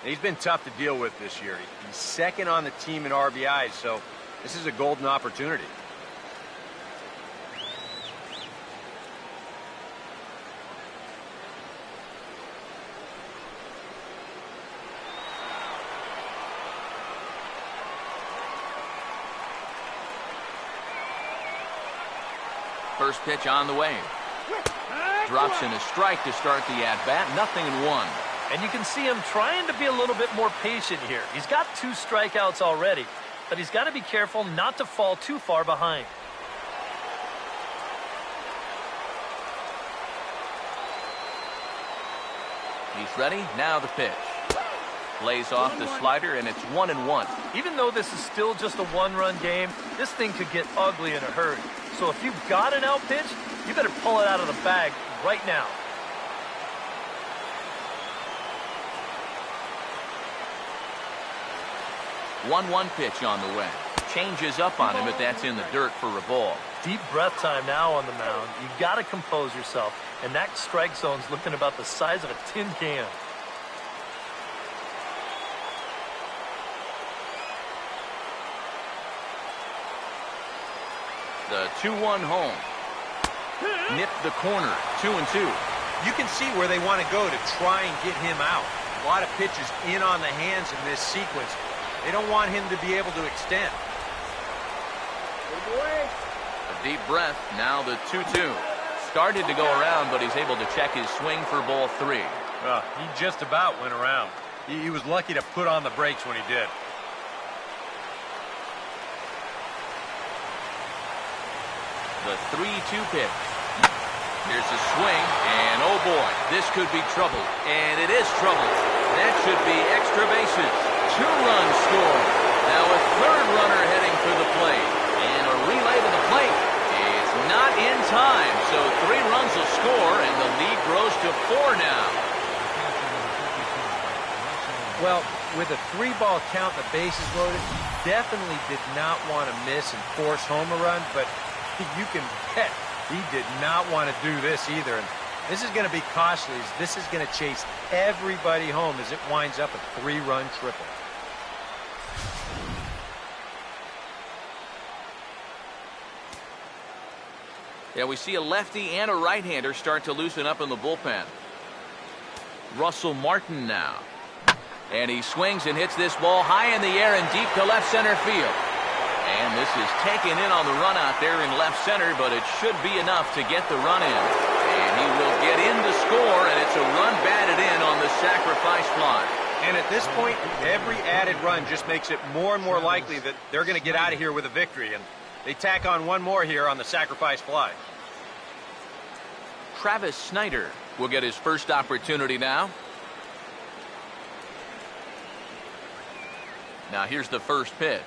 He's been tough to deal with this year. He's second on the team in RBIs, so this is a golden opportunity. First pitch on the way. Drops in a strike to start the at-bat. 0-1. And you can see him trying to be a little bit more patient here. He's got 2 strikeouts already, but he's got to be careful not to fall too far behind. He's ready. Now the pitch. Lays off the slider, and it's 1-1. Even though this is still just a one-run game, this thing could get ugly in a hurry. So if you've got an out pitch, you better pull it out of the bag right now. One pitch on the way. Changes up on him, but that's in the dirt for a ball. Deep breath time now on the mound. You got to compose yourself, and that strike zone's looking about the size of a tin can. The 2-1 home. Nipped the corner. 2-2. You can see where they want to go to try and get him out. A lot of pitches in on the hands in this sequence. They don't want him to be able to extend. A deep breath. Now the 2-2. Started to go around, but he's able to check his swing for ball 3. He just about went around. He was lucky to put on the brakes when he did. The 3-2 pitch. Here's a swing, and oh boy, this could be trouble. And it is trouble. That should be extra bases. 2 runs scored. Now a third runner heading for the plate. And a relay to the plate. It's not in time, so 3 runs will score, and the lead grows to 4 now. Well, with a 3-ball count, the bases loaded, definitely did not want to miss and force home a run, but you can bet he did not want to do this either. And this is going to be costly, as this is going to chase everybody home as it winds up a 3-run triple. Yeah, we see a lefty and a right-hander start to loosen up in the bullpen. Russell Martin now. And he swings and hits this ball high in the air and deep to left center field. And this is taken in on the run out there in left center, but it should be enough to get the run in. And he will get in to score, and it's a run batted in on the sacrifice fly. And at this point, every added run just makes it more and more likely that they're going to get out of here with a victory. And they tack on one more here on the sacrifice fly. Travis Snyder will get his first opportunity now. Now here's the first pitch.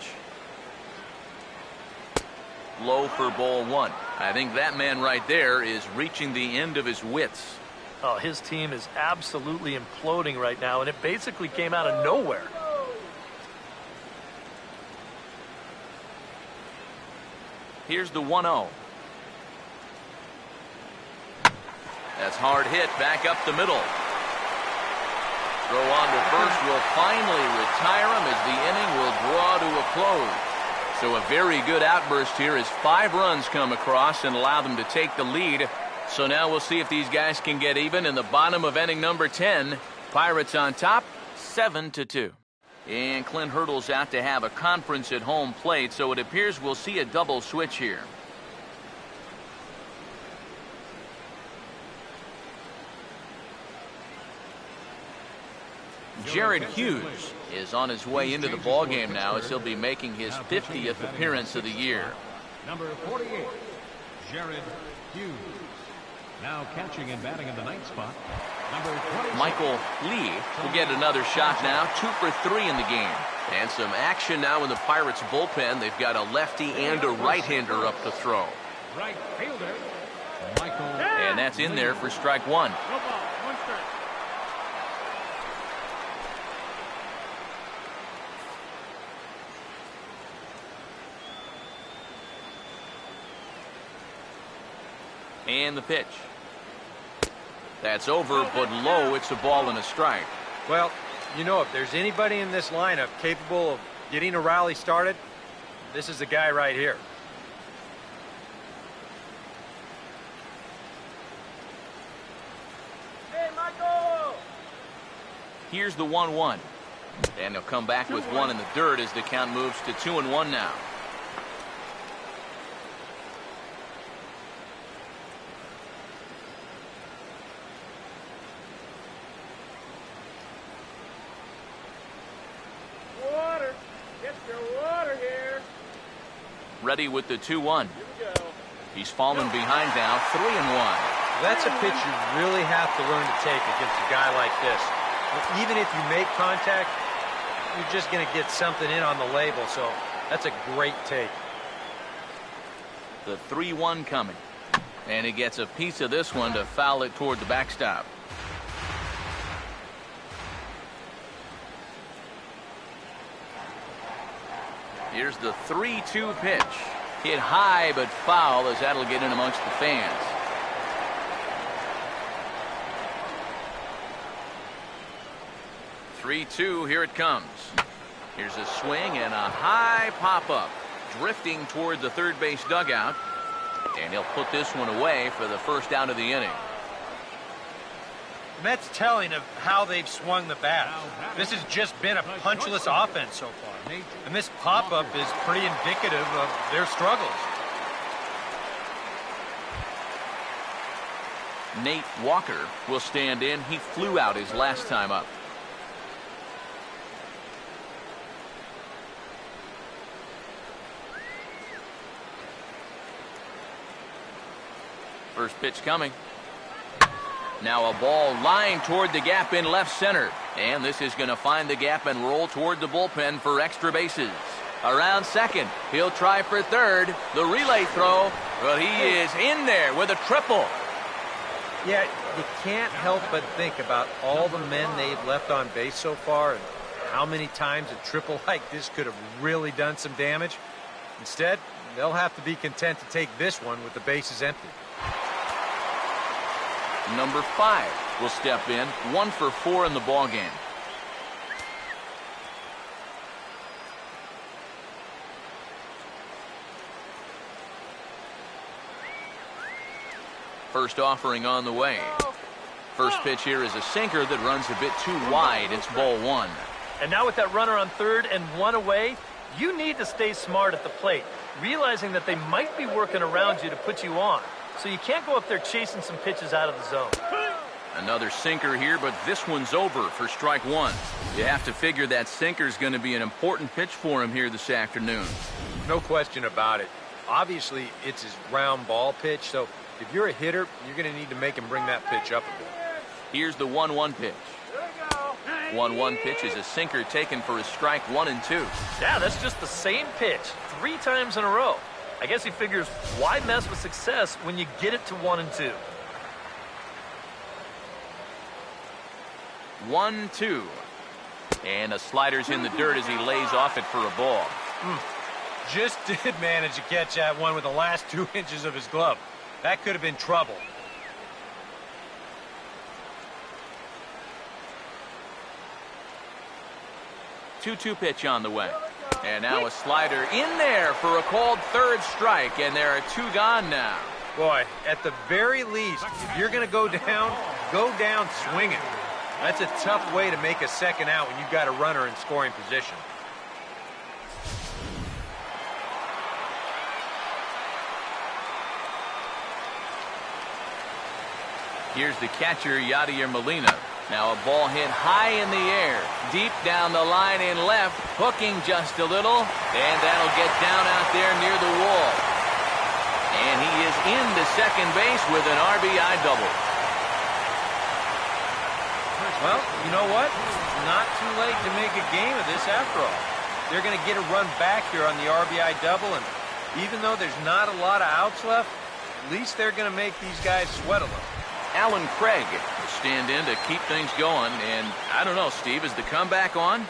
Low for ball 1. I think that man right there is reaching the end of his wits. Oh, his team is absolutely imploding right now, and it basically came out of nowhere. Here's the 1-0. That's hard hit back up the middle. Throw on to first will finally retire him as the inning will draw to a close. So a very good outburst here as 5 runs come across and allow them to take the lead. So now we'll see if these guys can get even in the bottom of inning number 10. Pirates on top, 7-2. And Clint Hurdle's out to have a conference at home plate, so it appears we'll see a double switch here. Jared Hughes is on his way into the ballgame now as he'll be making his 50th appearance of the year. Number 48, Jared Hughes. Now catching and batting in the 9th spot. Number 26. Michael Lee will get another shot now, 2 for 3 in the game. And some action now in the Pirates bullpen. They've got a lefty and a right-hander up to throw. Right fielder, Michael. And that's in there for strike 1. No ball, 1 strike. And the pitch. That's over, but low. It's a ball and a strike. Well, you know, if there's anybody in this lineup capable of getting a rally started, this is the guy right here. Hey, Michael! Here's the 1-1. And he'll come back with 1 in the dirt as the count moves to 2-1 now. Ready with the 2-1. He's fallen behind now, 3-1. That's a pitch you really have to learn to take against a guy like this. Even if you make contact, you're just going to get something in on the label, so that's a great take. The 3-1 coming. And he gets a piece of this one to foul it toward the backstop. Here's the 3-2 pitch. Hit high but foul as that'll get in amongst the fans. "3-2, here it comes. Here's a swing and a high pop-up. Drifting toward the third base dugout. And he'll put this one away for the first out of the inning. And that's telling of how they've swung the bat. This has just been a punchless offense so far. And this pop-up is pretty indicative of their struggles. Nate Walker will stand in. He flew out his last time up. First pitch coming. Now a ball lined toward the gap in left center. And this is going to find the gap and roll toward the bullpen for extra bases. Around second, he'll try for third. The relay throw, but he is in there with a triple. Yeah, you can't help but think about all the men they've left on base so far and how many times a triple like this could have really done some damage. Instead, they'll have to be content to take this one with the bases empty. Number 5 will step in, 1 for 4 in the ballgame. First offering on the way. First pitch here is a sinker that runs a bit too wide. It's ball 1. And now with that runner on third and 1 away, you need to stay smart at the plate, realizing that they might be working around you to put you on. So you can't go up there chasing some pitches out of the zone. Another sinker here, but this one's over for strike 1. You have to figure that sinker's going to be an important pitch for him here this afternoon. No question about it. Obviously, it's his ground ball pitch, so if you're a hitter, you're going to need to make him bring that pitch up a bit. Here's the 1-1 pitch. 1-1 pitch is a sinker taken for his strike 1 and 2. Yeah, that's just the same pitch 3 times in a row. I guess he figures, why mess with success when you get it to 1 and 2? 1-2. And a slider's in the dirt as he lays off it for a ball. Just did manage to catch that one with the last 2 inches of his glove. That could have been trouble. Two-two pitch on the way. And now a slider in there for a called third strike, and there are 2 gone now. Boy, at the very least, if you're going to go down swinging. That's a tough way to make a second out when you've got a runner in scoring position. Here's the catcher, Yadier Molina. Now a ball hit high in the air, deep down the line in left, hooking just a little, and that'll get down out there near the wall. And he is into second base with an RBI double. Well, you know what? It's not too late to make a game of this after all. They're going to get a run back here on the RBI double, and even though there's not a lot of outs left, at least they're going to make these guys sweat a little. Alan Craig will stand in to keep things going, and I don't know, Steve, is the comeback on?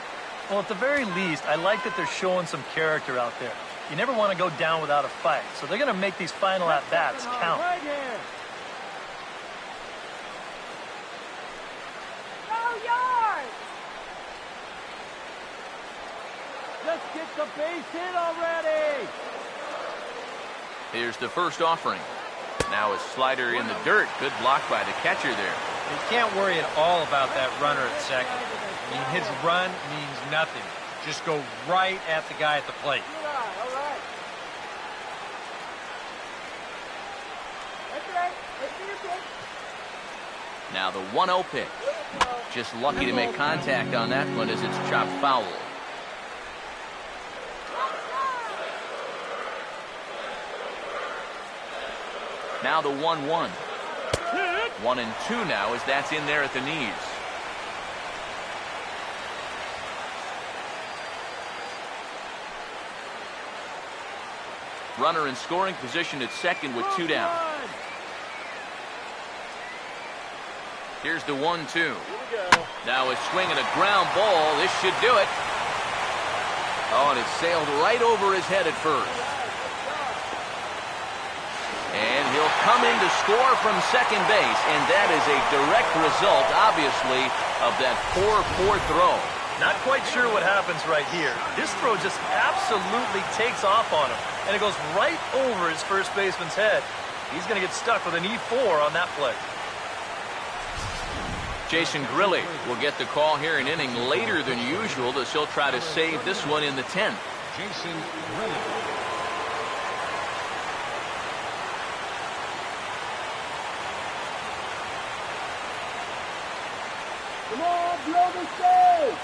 Well, at the very least, I like that they're showing some character out there. You never want to go down without a fight, so they're going to make these final at-bats count. Right here. Go yards. Just get the base hit already. Here's the first offering. Now a slider in the dirt. Good block by the catcher there. You can't worry at all about that runner at second. I mean, his run means nothing. Just go right at the guy at the plate. All right. That's right. Let's do your pitch. Now the 1-0 pitch. Just lucky to make contact on that one as it's chopped foul. Now the 1-1. 1 and 2 now as that's in there at the knees. Runner in scoring position at second with 2 down. Here's the 1-2. Now a swing and a ground ball. This should do it. Oh, and it sailed right over his head at first. And he'll come in to score from second base, and that is a direct result, obviously, of that poor throw. Not quite sure what happens right here. This throw just absolutely takes off on him, and it goes right over his first baseman's head. He's going to get stuck with an E4 on that play. Jason Grilli will get the call here an inning later than usual, as he'll try to save this one in the 10th. Jason Grilli. Come on, blow the stage.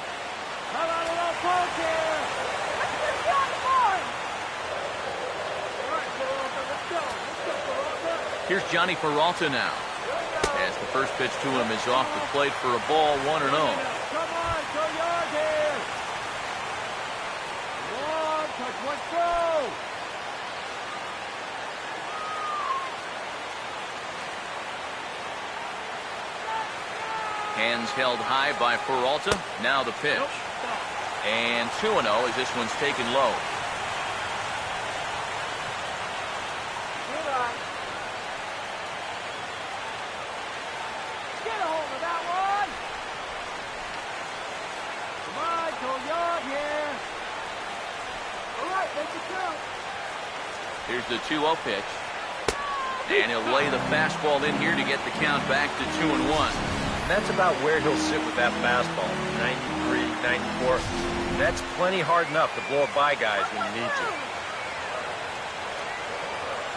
How about a little poke here? Let's get you on the board. All right, Peralta, let's go. Peralta. Here's Johnny Peralta now, as the first pitch to him is off the plate for a ball, 1-0. Come Hands held high by Peralta. Now the pitch. And 2-0 as this one's taken low. Get a hold of that one. Come on, Toyota here. All right, make it count. Here's the 2-0 pitch. And he'll lay the fastball in here to get the count back to 2-1. And that's about where he'll sit with that fastball. 93, 94. That's plenty hard enough to blow it by guys when you need to.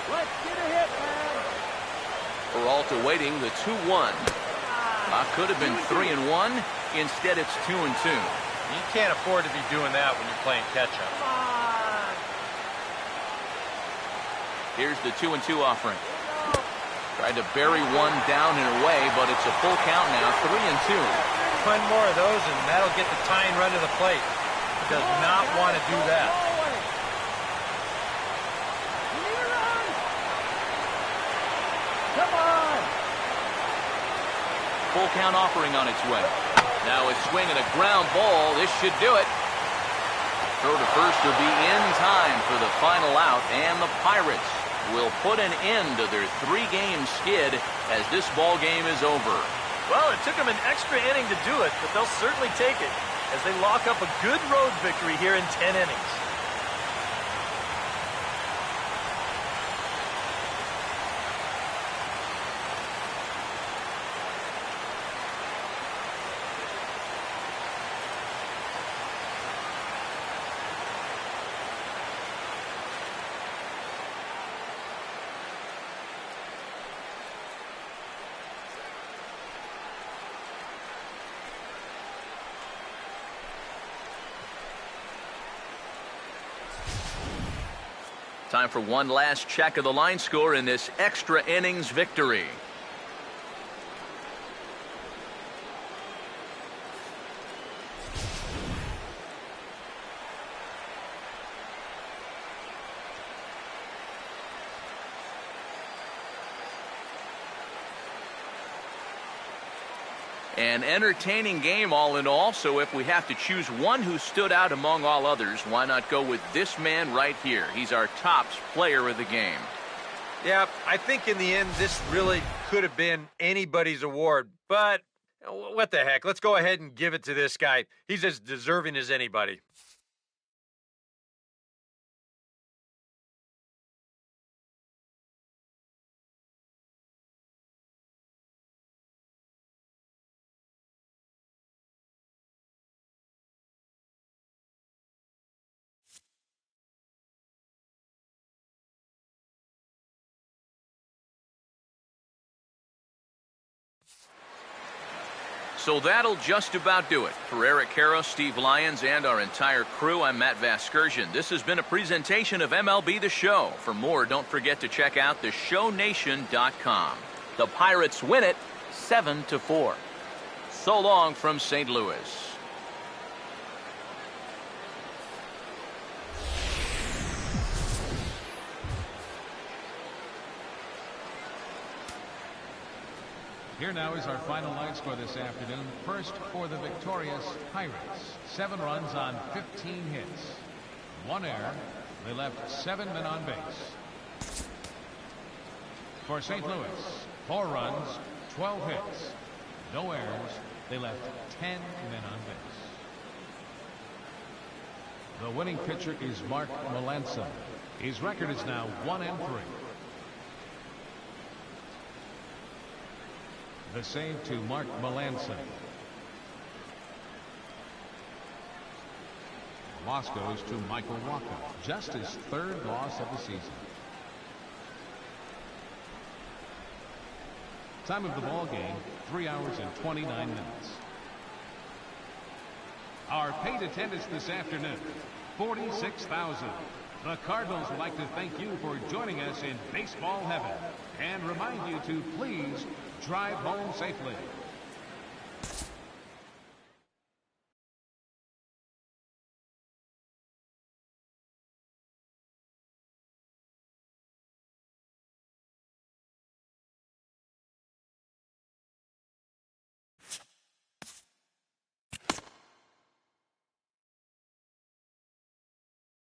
Let's get a hit, man. Peralta waiting the 2-1. Could have been 3-1. Instead, it's 2-2. You can't afford to be doing that when you're playing catch-up. Come on. Here's the 2-2 offering. Tried to bury one down and away, but it's a full count now, 3-2. One more of those, and that'll get the tying run to the plate. Does not want to do that. You need a run. Come on. Full count offering on its way. Now a swing and a ground ball. This should do it. Throw to first will be in time for the final out, and the Pirates will put an end to their 3-game skid as this ball game is over. Well, it took them an extra inning to do it, but they'll certainly take it as they lock up a good road victory here in 10 innings. Time for one last check of the line score in this extra innings victory. An entertaining game all in all, so if we have to choose one who stood out among all others, why not go with this man right here? He's our tops player of the game. Yeah, I think in the end, this really could have been anybody's award, but what the heck? Let's go ahead and give it to this guy. He's as deserving as anybody. So that'll just about do it. For Eric Karros, Steve Lyons, and our entire crew, I'm Matt Vasgersian. This has been a presentation of MLB The Show. For more, don't forget to check out theshownation.com. The Pirates win it 7-4. So long from St. Louis. Here now is our final line score this afternoon. First for the victorious Pirates. 7 runs on 15 hits. 1 error. They left 7 men on base. For St. Louis, 4 runs, 12 hits. No errors. They left 10 men on base. The winning pitcher is Mark Melancon. His record is now 1-3. The save to Mark Melancon. Loss goes to Michael Wacha. Just his 3rd loss of the season. Time of the ball game, 3 hours and 29 minutes. Our paid attendance this afternoon, 46,000. The Cardinals would like to thank you for joining us in baseball heaven and remind you to please drive home safely.